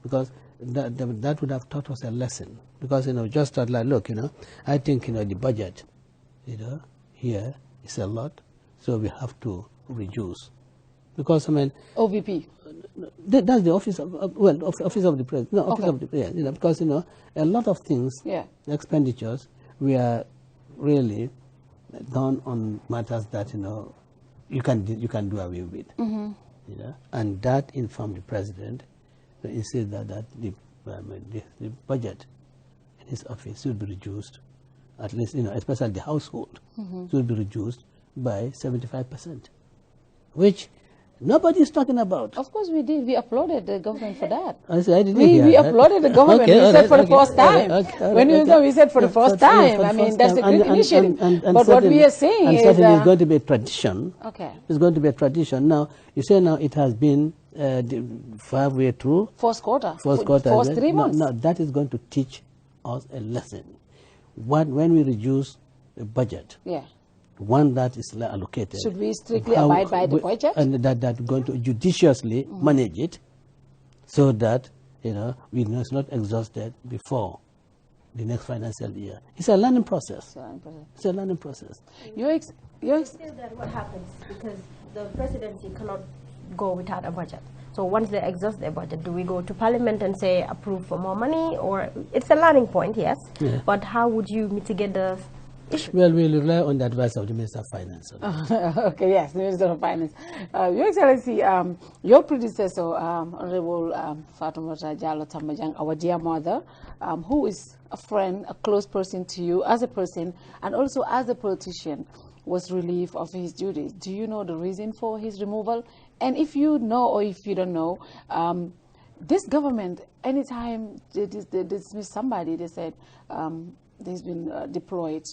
because that would have taught us a lesson. Because just like, look, I think the budget, here is a lot, so we have to reduce. Because OVP. That's the office of office of the president. No, office of the president. Because a lot of things, expenditures, we are really done on matters that you can do away with. And that informed the president. He said that the budget in his office should be reduced, at least especially the household, should be reduced by 75%, which nobody is talking about. Of course we did. We applauded the government for that. We applauded the government. We said for the first time. We said for the first time. That's a good initiative. But what we are saying is... certainly it's going to be a tradition. Okay. It's going to be a tradition. Now, you say now it has been halfway through. First quarter. First 3 months. No, that is going to teach us a lesson. When we reduce the budget, one that is allocated. Should we strictly abide by the budget? And that going to judiciously manage it, so that it's not exhausted before the next financial year. It's a learning process. It's a learning process. You feel that what happens, because the presidency cannot go without a budget. So once they exhaust their budget, do we go to Parliament and say approve for more money? Or it's a learning point, yes. Yeah. But how would you mitigate the issue? Well, we'll rely on the advice of the Minister of Finance. Okay, yes, the Minister of Finance. Your Excellency, your predecessor, Honorable Fatoumata Jallow Tambajang, our dear mother, who is a friend, a close person to you as a person and also as a politician, was relieved of his duties. Do you know the reason for his removal? And if you know or if you don't know, this government, anytime they dismiss somebody, they said they've been redeployed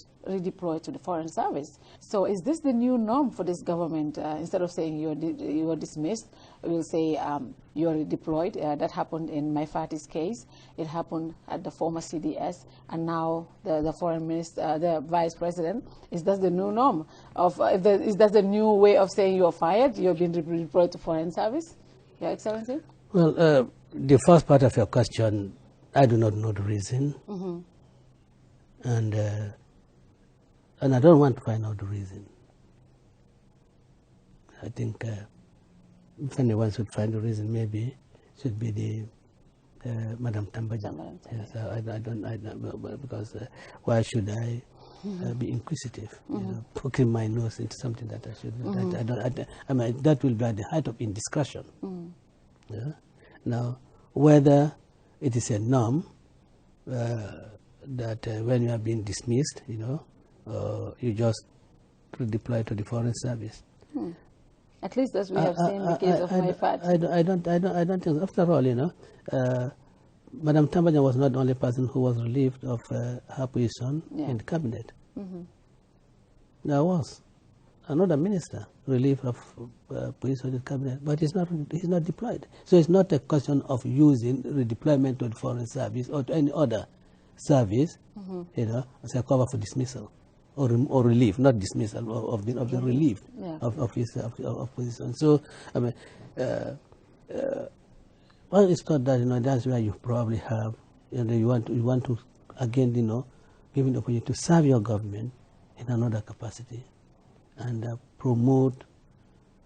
to the Foreign Service. So is this the new norm for this government? Instead of saying you are dismissed, we'll say you are redeployed. That happened in Maifati's case. It happened at the former CDS, and now the foreign minister, the vice president. Is that the new norm? Is that the new way of saying you are fired? You've been redeployed to Foreign Service, Your Excellency? Well, the first part of your question, I do not know the reason. Mm-hmm. And I don't want to find out the reason. I think if anyone should find the reason, maybe it should be the Madam Tambajang. Yes, I don't, because why should I be inquisitive? You know, poking my nose into something that I shouldn't. I mean, that will be at the height of indiscretion. Yeah? Now, whether it is a norm that when you have been dismissed, you know, you just redeploy to the Foreign Service. At least as we have seen the case of Maifat. I don't think. After all, you know, Madam Tambajang was not the only person who was relieved of her position in the cabinet. There was another minister relieved of position in the cabinet, but he's not deployed. So it's not a question of using redeployment to the Foreign Service or to any other service, you know, as a cover for dismissal or relief, not dismissal of the relief of his position. So I mean, well, it's not that, you know, that's where you probably have, you know, you want to again, you know, given the opportunity to serve your government in another capacity and promote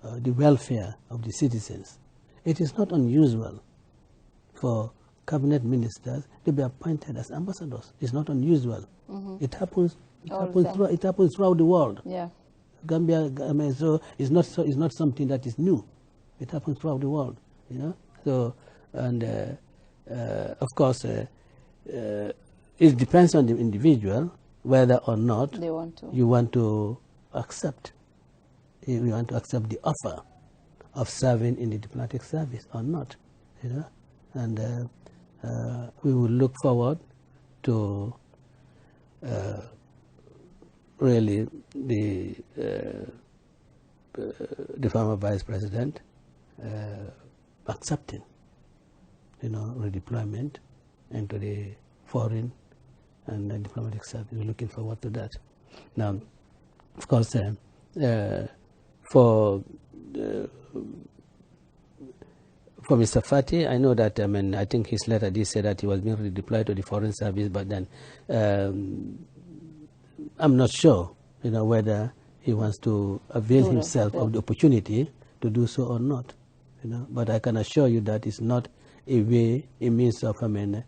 the welfare of the citizens. It is not unusual for cabinet ministers to be appointed as ambassadors. It's not unusual. It happens. It happens throughout the world. Yeah. Gambia, I mean, so it's not something that is new. It happens throughout the world. You know. So and of course, it depends on the individual whether or not They want to. you want to accept. You want to accept the offer of serving in the diplomatic service or not. You know, and we will look forward to really the former vice president accepting, you know, redeployment into the foreign and diplomatic service. We're looking forward to that. Now, of course, for Mr. Fati, I know that, I mean, I think his letter did say that he was being redeployed to the Foreign Service, but then I'm not sure, you know, whether he wants to avail himself of the opportunity to do so or not, you know. But I can assure you that it's not a means of, I mean,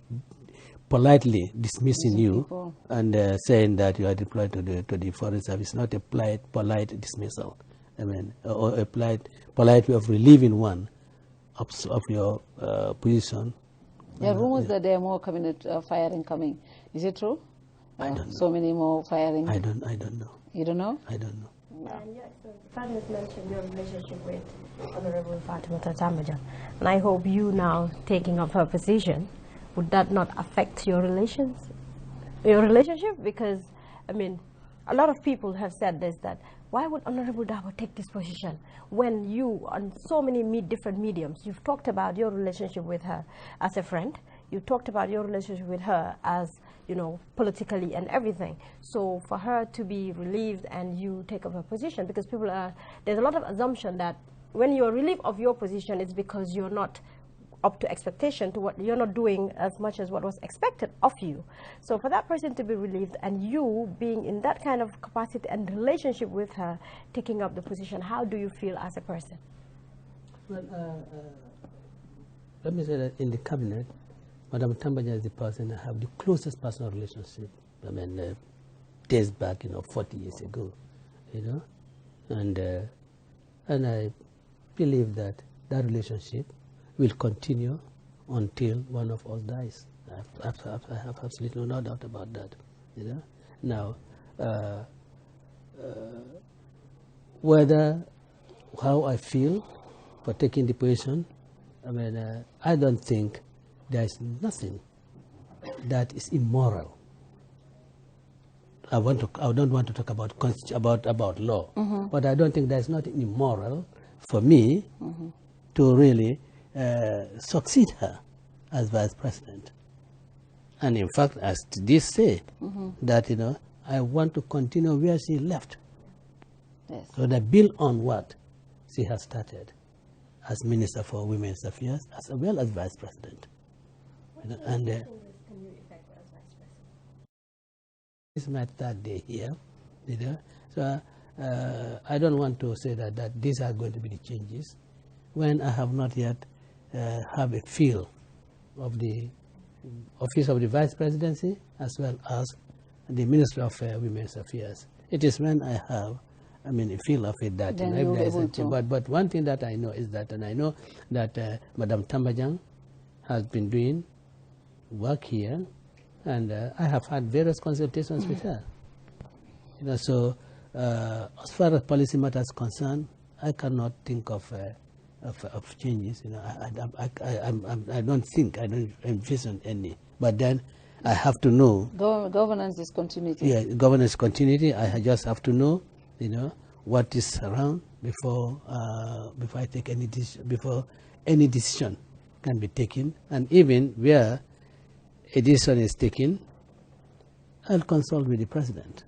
politely dismissing you and saying that you are deployed to the Foreign Service. Not a polite dismissal, I mean, or a polite way of relieving one of your position. There are rumors that there are more cabinet firing coming. Is it true? I don't know. So many more firing. I don't know. You don't know? I don't know. And yes, so Fat has mentioned your relationship with Honorable Fatoumata Tambajang, and I hope you now taking up her position, would that not affect your relationship? Because, I mean, a lot of people have said this, that why would Honorable Darboe take this position when you, on so many different mediums, you've talked about your relationship with her as a friend, you talked about your relationship with her as, you know, politically and everything. So for her to be relieved and you take up her position, because people are, there's a lot of assumption that when you're relieved of your position, it's because you're not up to expectation, to what you're not doing as much as what was expected of you. So for that person to be relieved and you being in that kind of capacity and relationship with her, taking up the position, how do you feel as a person? Well, let me say that in the cabinet, Madam Tambajang is the person I have the closest personal relationship. I mean, days back, 40 years ago, and I believe that relationship will continue until one of us dies. I have absolutely no doubt about that. Now, how I feel for taking the position, I don't think there is nothing that is immoral. I don't want to talk about law, but I don't think there's nothing immoral for me to really succeed her as vice president. And in fact, as this say, that I want to continue where she left. Yes. So that build on what she has started as Minister for Women's Affairs as well as Vice President. And Can you effect as Vice President? This is my third day here. So I don't want to say that these are going to be the changes when I have not yet have a feel of the office of the Vice Presidency as well as the Ministry of Women's Affairs. It is when I have a feel of it that but one thing that I know is that, and I know that Madam Tambajang has been doing work here, and I have had various consultations with her. So as far as policy matters concerned, I cannot think of changes. I don't envision any. But then I have to know. Governance is continuity. Yeah, governance continuity. I just have to know, what is around before I take any decision, before any decision can be taken, and even where a decision is taken, I'll consult with the president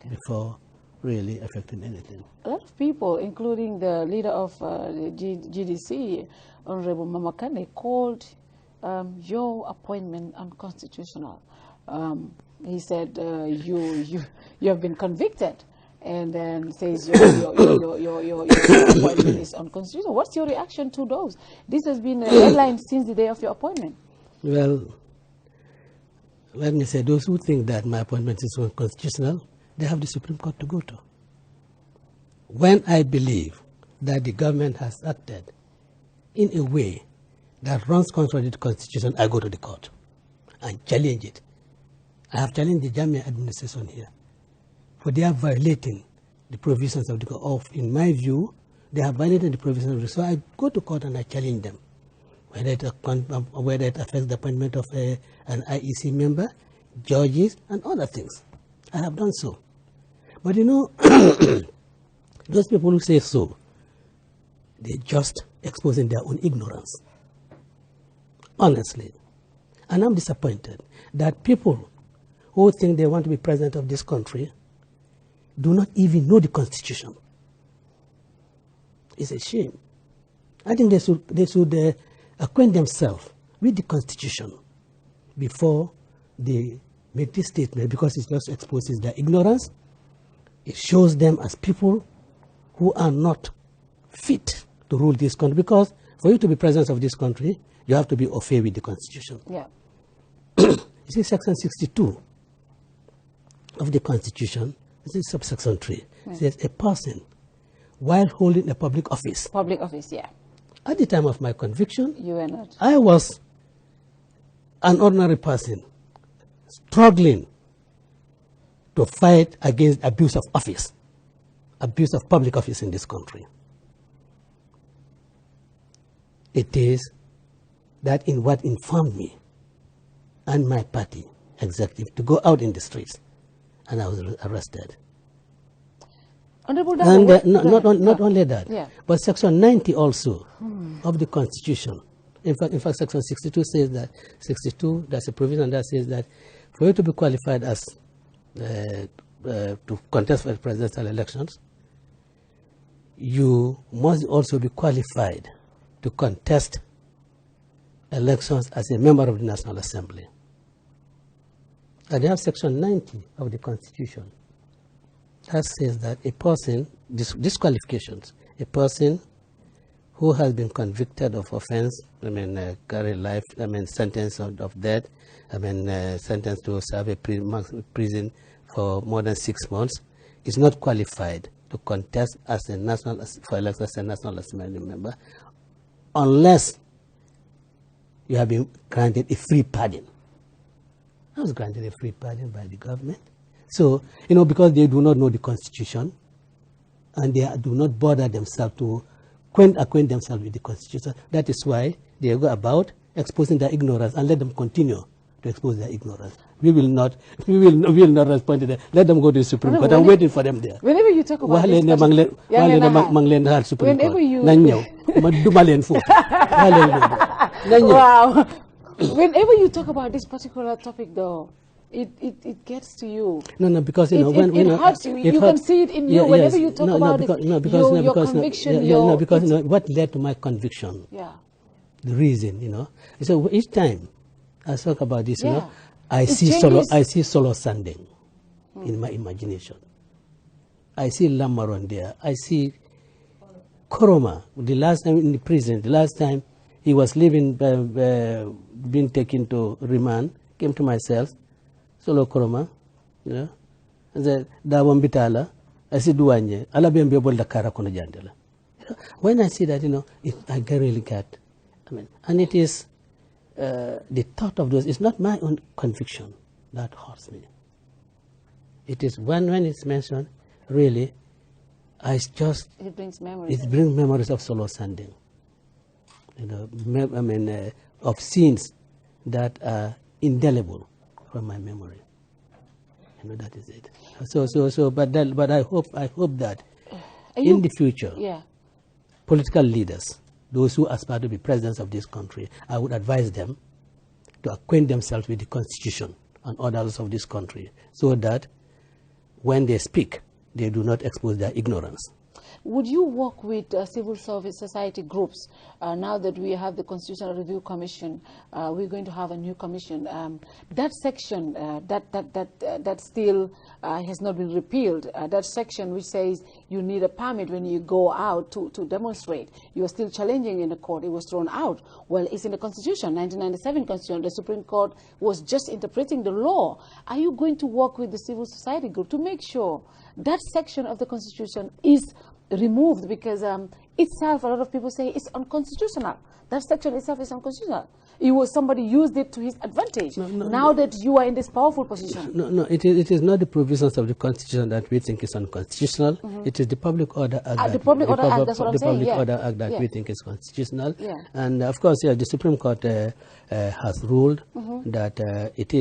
before really affecting anything. A lot of people, including the leader of the GDC, Honorable Mamakane, called your appointment unconstitutional. He said you have been convicted, and then says your appointment is unconstitutional. What's your reaction to those? This has been a headline since the day of your appointment. Well, let me say, those who think that my appointment is unconstitutional, they have the Supreme Court to go to. When I believe that the government has acted in a way that runs contrary to the Constitution, I go to the court and challenge it. I have challenged the Gambia administration here, for they are violating the provisions of the court. In my view, they have violated the provisions of the court. So I go to court and I challenge them, whether it affects the appointment of an IEC member, judges, and other things. I have done so. But those people who say so, they're just exposing their own ignorance, honestly. And I'm disappointed that people who think they want to be president of this country do not even know the Constitution. It's a shame. I think they should acquaint themselves with the Constitution before they make this statement, because it just exposes their ignorance. It shows them as people who are not fit to rule this country, because for you to be president of this country, you have to be au fait with the Constitution. Yeah. You see, Section 62 of the Constitution, this is subsection 3, says a person, while holding a public office. Public office, yeah. At the time of my conviction, You were not. I was an ordinary person struggling to fight against abuse of office, abuse of public office in this country. It is that in what informed me and my party executive to go out in the streets, and I was arrested. Honorable And Darboe, not only that, yeah. but Section 90 also of the Constitution. In fact, Section 62 says that, 62, that's a provision that says that for you to be qualified as to contest for presidential elections, you must also be qualified to contest elections as a member of the National Assembly. And they have Section 90 of the Constitution that says that a person, disqualifications, a person who has been convicted of offense, carry life, sentence of death, sentenced to serve a prison for more than 6 months is not qualified to contest as a for election as a National Assembly member unless you have been granted a free pardon. I was granted a free pardon by the government. So, because they do not know the Constitution and they do not bother themselves to acquaint themselves with the Constitution, that is why they go about exposing their ignorance and let them continue to expose their ignorance. We will not respond to that. Let them go to the Supreme Court. I'm waiting for them there. Whenever you talk about this, wow. Whenever you talk about this particular topic, though, it gets to you. No, because it hurts you. You can see it in you whenever you talk about your conviction. Because what led to my conviction? Yeah. The reason, So each time I talk about this, I see solo standing in my imagination. I see Lamaron there. I see Koroma. The last time in the prison, the last time he was leaving, being taken to remand, came to myself, Solo Koroma, and said, Dawam Bitala, I see Duanye, Alabembe Bolda Karakono Jandela. When I see that, I really get, and it is the thought of those, it's not my own conviction that hurts me. It is when it's mentioned, really, it brings memories. It brings memories of solo standing. Of scenes that are indelible from my memory. That is it. But I hope that in the future, political leaders, those who aspire to be presidents of this country, I would advise them to acquaint themselves with the Constitution and orders of this country, so that when they speak, they do not expose their ignorance. Would you work with civil service society groups? Now that we have the Constitutional Review Commission, we're going to have a new commission. That section that still has not been repealed, that section which says you need a permit when you go out to demonstrate, you are still challenging in the court, it was thrown out. Well, it's in the Constitution, 1997 Constitution. The Supreme Court was just interpreting the law. Are you going to work with the civil society group to make sure that section of the Constitution is removed, because itself, a lot of people say it's unconstitutional. That section itself is unconstitutional. Somebody used it to his advantage. Now that you are in this powerful position. No, it is not the provisions of the Constitution that we think is unconstitutional. It is the Public Order Act. The Public Order Act, that's what I'm saying. The Public Order Act that we think is constitutional. And of course, the Supreme Court has ruled that it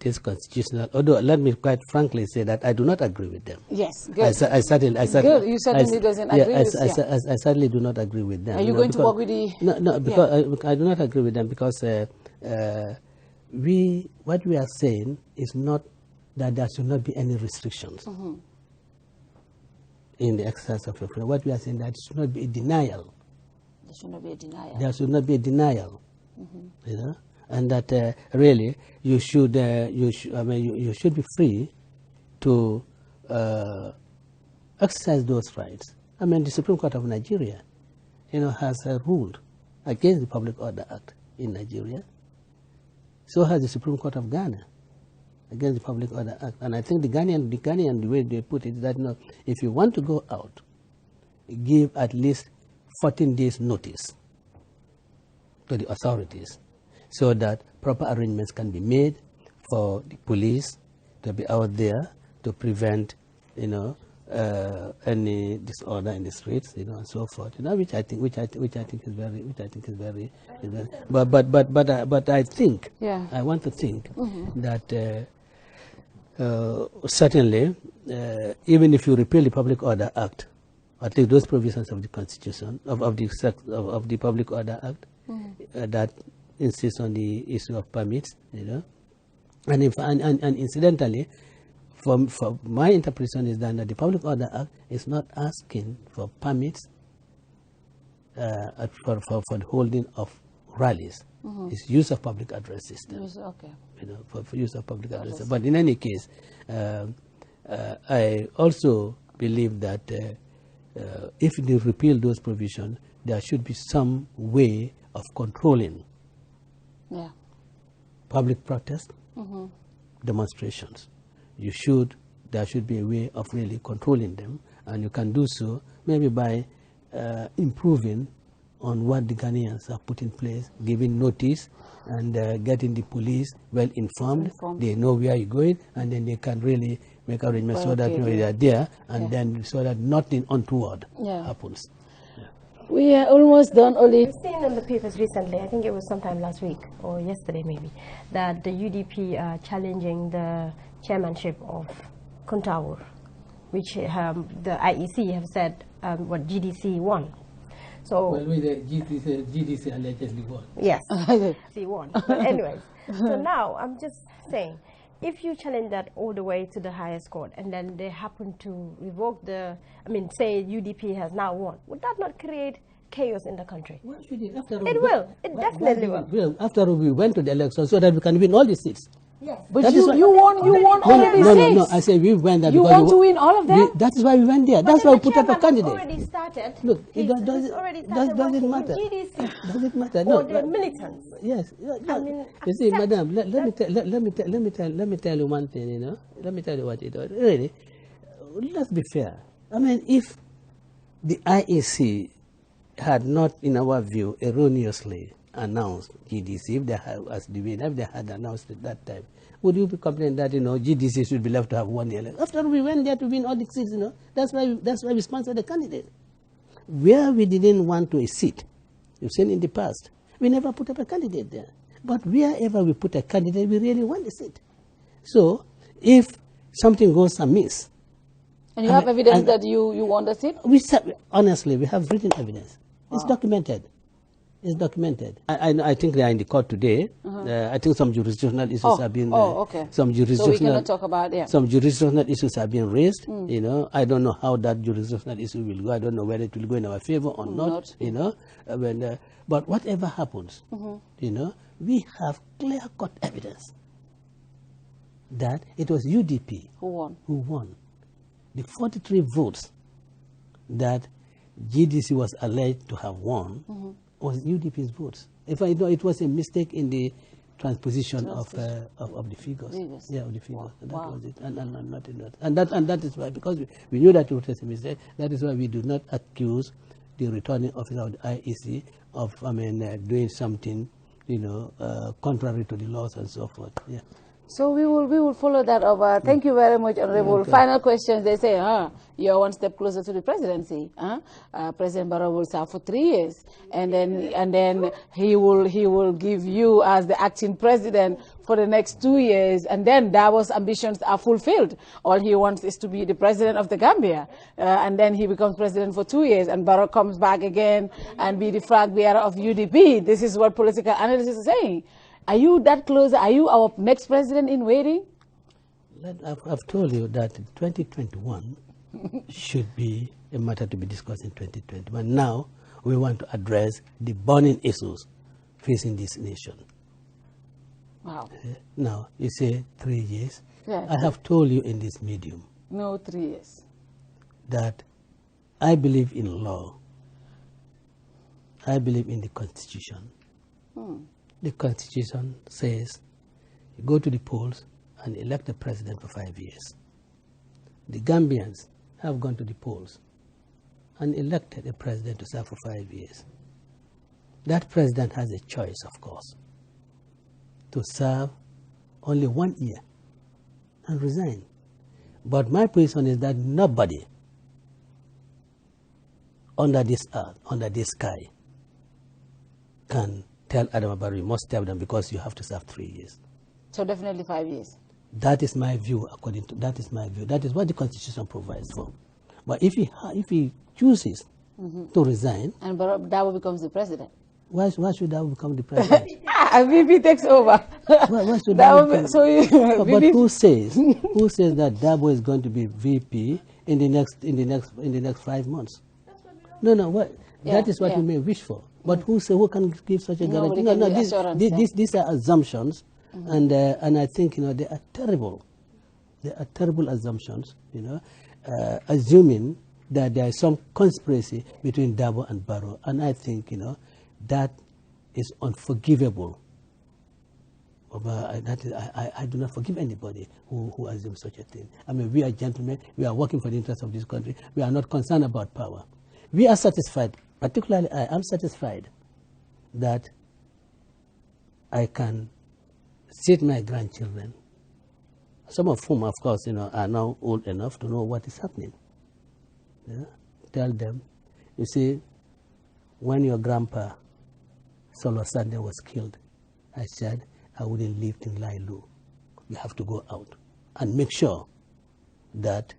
is constitutional. Although, let me quite frankly say that I do not agree with them. Yes, good. I certainly you certainly doesn't agree with I certainly do not agree with them. Are you going to work with the... No, because I do not agree with them, because what we are saying is not that there should not be any restrictions in the exercise of your freedom. What we are saying, that it should not be a denial. There should not be a denial. There should not be a denial. And that really you should be free to exercise those rights. The Supreme Court of Nigeria, has ruled against the Public Order Act in Nigeria. So has the Supreme Court of Ghana against the Public Order Act. And I think the Ghanaian, the way they put it is that, if you want to go out, give at least 14 days notice to the authorities, so that proper arrangements can be made for the police to be out there to prevent, any disorder in the streets, and so forth. Which I think is very. But I think, I want to think that certainly, even if you repeal the Public Order Act, at least those provisions of the Constitution of the Public Order Act that insists on the issue of permits, and incidentally, for my interpretation is that the Public Order Act is not asking for permits for the holding of rallies. It's use of public address system. For use of public address. But in any case, I also believe that if they repeal those provisions, there should be some way of controlling public protest, demonstrations. there should be a way of really controlling them, and you can do so maybe by improving on what the Ghanaians have put in place, giving notice and getting the police well informed. They know where you're going, and then they can really make arrangements so that they are there, and then so that nothing untoward happens. We are almost done, Oli. We've seen in the papers recently, I think it was sometime last week or yesterday maybe, that the UDP are challenging the chairmanship of Kuntaur, which the IEC have said what GDC won. So well, the GDC allegedly won. Yes, GDC won. But anyways, so now I'm just saying, if you challenge that all the way to the highest court and then they happen to revoke say UDP has now won, would that not create chaos in the country? Why should it? After all, it will. It definitely will. After all, we went to the election so that we can win all the seats. Yes. But you won all of these seats. No, I say we went there. You want to win all of them? That is why we went there. That's why we put up a candidate. Already started. Look, it doesn't matter. Does it matter? No. Or the militants. Yes. I mean, you see, madam, let me tell you one thing. You know, let me tell you what it is. Really, let's be fair. I mean, if the IEC had not, in our view, erroneously announced GDC, if they had announced it that time, would you be complaining that, GDC should be left to have won the election? After all, we went there to win all the seats, That's why we sponsored the candidate. Where we didn't want to a seat, you've seen in the past, we never put up a candidate there. But wherever we put a candidate, we really want the seat. So, if something goes amiss... And you have evidence that you won the seat? Honestly, we have written evidence. Wow. It's documented. It's documented. I think they are in the court today. I think some jurisdictional issues have been. Okay. Some jurisdictional. So we cannot talk about Some jurisdictional issues have been raised. I don't know how that jurisdictional issue will go. I don't know whether it will go in our favor or not. But whatever happens, we have clear-cut evidence that it was UDP who won. The 43 votes that GDC was alleged to have won was UDP's votes. If I know it was a mistake in the transposition of the figures. Yeah, of the figures. That was it, and not in that. And that is why, because we knew that it was a mistake. That is why we do not accuse the returning officer of the IEC of doing something, contrary to the laws and so forth. Yeah. So we will follow that up. Thank you very much, Honorable. Okay. Final questions. They say, you're one step closer to the presidency. President Barrow will serve for 3 years, and then he will give you as the acting president for the next 2 years, and then Darboe's ambitions are fulfilled. All he wants is to be the president of the Gambia, and then he becomes president for 2 years, and Barrow comes back again and be the flag bearer of UDP. This is what political analysts are saying. Are you that close? Are you our next president in waiting? I've told you that 2021 should be a matter to be discussed in 2021. Now, we want to address the burning issues facing this nation. Wow. Now, you say 3 years. Yeah. I have told you in this medium. No, 3 years. That I believe in law. I believe in the Constitution. The Constitution says you go to the polls and elect a president for 5 years. The Gambians have gone to the polls and elected a president to serve for 5 years. That president has a choice, of course, to serve only 1 year and resign. But my position is that nobody under this earth, under this sky, can tell Adama Barrow, you must tell them because you have to serve 3 years. So definitely 5 years. That is my view. That is my view. That is what the Constitution provides for. But if he chooses to resign, and Darboe becomes the president, why should Darboe become the president? VP takes over. Why should Darboe but who says that Darboe is going to be VP in the next 5 months? No. What? Yeah, that is what we may wish for. But who can give such a guarantee? No, these are assumptions, and I think they are terrible. They are terrible assumptions. Assuming that there is some conspiracy between Darboe and Barrow, and I think that is unforgivable. I do not forgive anybody who assumes such a thing. I mean, we are gentlemen. We are working for the interests of this country. We are not concerned about power. We are satisfied, particularly I am satisfied that I can sit my grandchildren, some of whom, of course, are now old enough to know what is happening. Yeah? Tell them, you see, when your grandpa, Solo Sunday, was killed, I said, I wouldn't leave things lie low. We have to go out and make sure that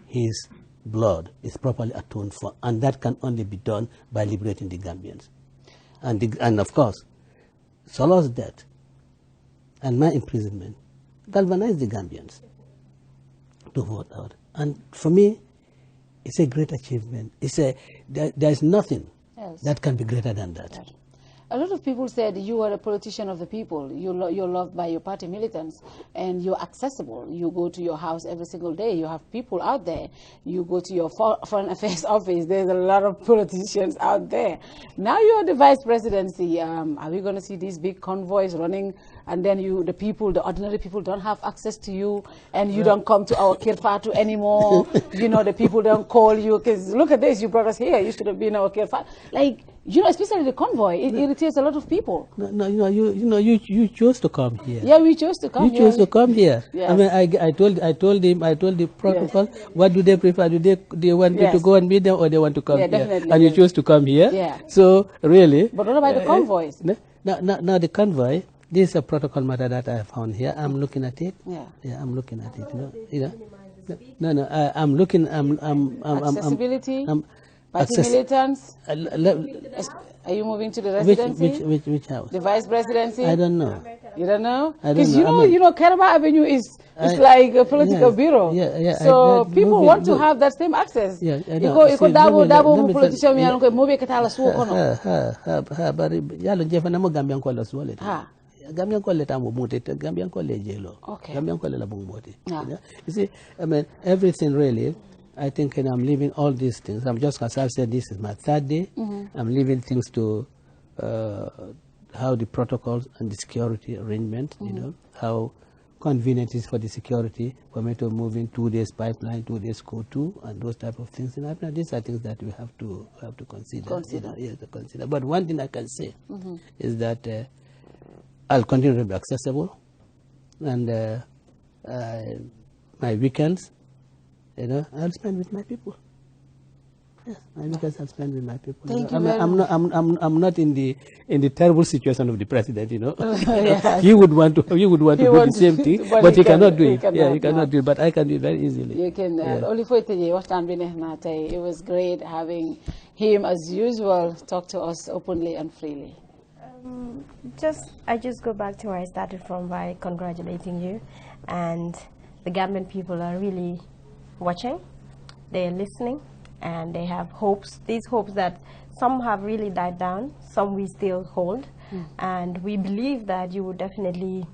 his blood is properly atoned for, and that can only be done by liberating the Gambians. And of course, Solo's death and my imprisonment galvanized the Gambians to vote out. And for me, it's a great achievement. There's nothing that can be greater than that. Yes. A lot of people said you are a politician of the people. You're loved by your party militants, and you're accessible. You go to your house every single day. You have people out there. You go to your foreign affairs office. There's a lot of politicians out there. Now you're the vice presidency. Are we going to see these big convoys running, and then the ordinary people don't have access to you, and you don't come to our Kerr Fatou anymore? The people don't call you, because look at this, you brought us here. You should have been our Kerr Fatou. Especially the convoy, it irritates a lot of people. No, you chose to come here. Yeah, we chose to come. You chose to come here. Yes. I mean, I told the protocol. Yes. What do they prefer? Do they want me to go and meet them, or they want to come here? Definitely. And you chose to come here. Yeah. So really. But what about the convoys? Now the convoy. This is a protocol matter that I have found here. I'm looking at it. Yeah. Yeah, I'm looking at it. No. I'm looking. Accessibility. Party militants? Are you moving to the residency? Which house? The vice presidency? I don't know. You don't know? I don't know. Because Kerba Avenue is like a political bureau. Yeah. So people want to have that same access. Yeah, I know. Dabo politician Gambian Kolle tamu muti, Gambian Kolle jelo. Okay. Gambian Kolle la bungmoti. You see, I mean, everything really. I think I'm leaving all these things. I'm just, as I've said, this is my third day. I'm leaving things to how the protocols and the security arrangement, how convenient it is for the security for me to move in 2 days pipeline, 2 days code 2, and those type of things. These are things that we have to consider. Yes, to consider. But one thing I can say is that I'll continue to be accessible, and my weekends, I'll spend with my people. Yes, my weekends I'll spend with my people. Thank you very much. I'm not in the terrible situation of the president. Yes. He would want to do the same thing, but he cannot do it. He cannot do it, but I can do it very easily. You can. Only for it was great having him, as usual, talk to us openly and freely. I just go back to where I started from by congratulating you, and the Gambian people are really watching, they are listening, and they have hopes. These hopes that some have really died down, some we still hold, and we believe that you would definitely,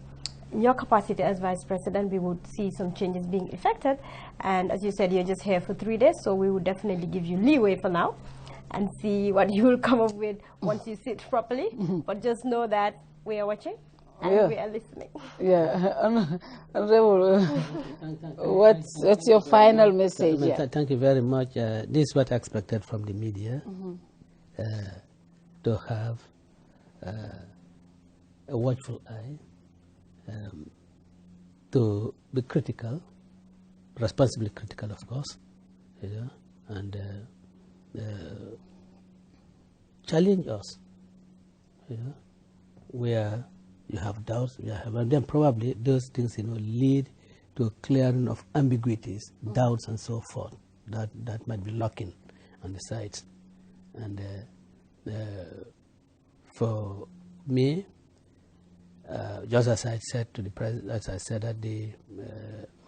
in your capacity as Vice President, we would see some changes being effected. And as you said, you're just here for 3 days, so we would definitely give you leeway for now and see what you will come up with once you sit properly. But just know that we are watching and we are listening. Yeah. What's your final message? Thank you very much. This is what I expected from the media, to have a watchful eye, to be critical, responsibly critical, of course, and challenge us, where you have doubts, and then probably those things, lead to a clearing of ambiguities, doubts, and so forth that might be lurking on the sides. And for me, just as I said to the president, as I said at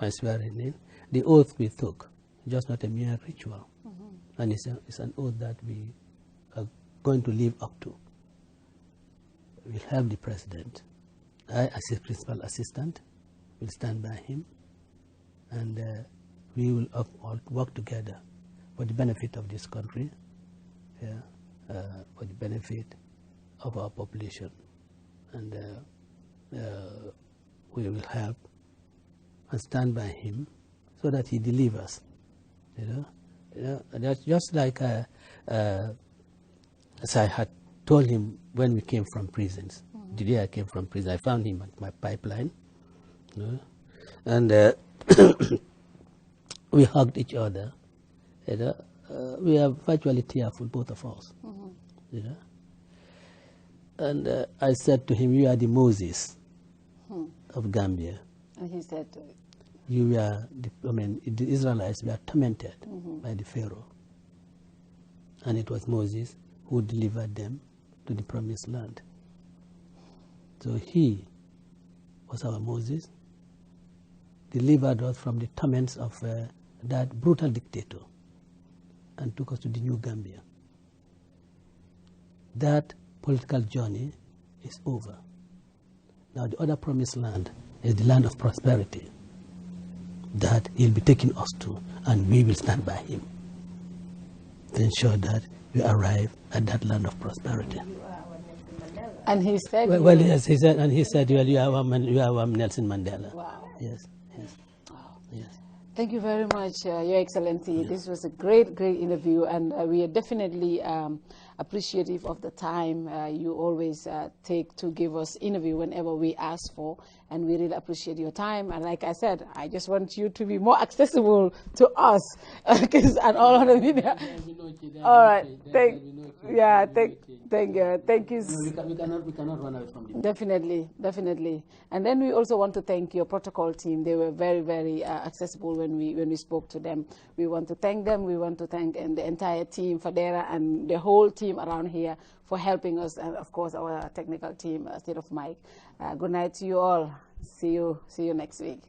my swearing in, the oath we took, just not a mere ritual, and it's an oath that we are going to live up to. We'll help the president. I, as his principal assistant, will stand by him, and we will all work together for the benefit of this country, for the benefit of our population. And we will help and stand by him so that he delivers. That's just like as I had told him when we came from prisons. The day I came from prison, I found him at my pipeline, and we hugged each other. We are virtually tearful, both of us. And I said to him, "You are the Moses of Gambia." And he said, "You were, the Israelites were tormented by the Pharaoh. And it was Moses who delivered them to the promised land. So he was our Moses, delivered us from the torments of that brutal dictator and took us to the new Gambia. That political journey is over. Now the other promised land is the land of prosperity that he'll be taking us to, and we will stand by him to ensure that we arrive at that land of prosperity." and he said, Well, yes, he said, and he said, "Well, you are our Nelson Mandela." Wow. Yes, yes, yes. Thank you very much, Your Excellency. This was a great interview, and we are definitely appreciative of the time you always take to give us interview whenever we ask for, and we really appreciate your time. And like I said, I just want you to be more accessible to us, and all of the media. All right, thank you. Thank you. We cannot run away from it. Definitely. And then we also want to thank your protocol team. They were very accessible when we spoke to them. We want to thank them. We want to thank the entire team, Fadera, and the whole team around here for helping us, and of course our technical team, State of Mike. Good night to you all. See you next week.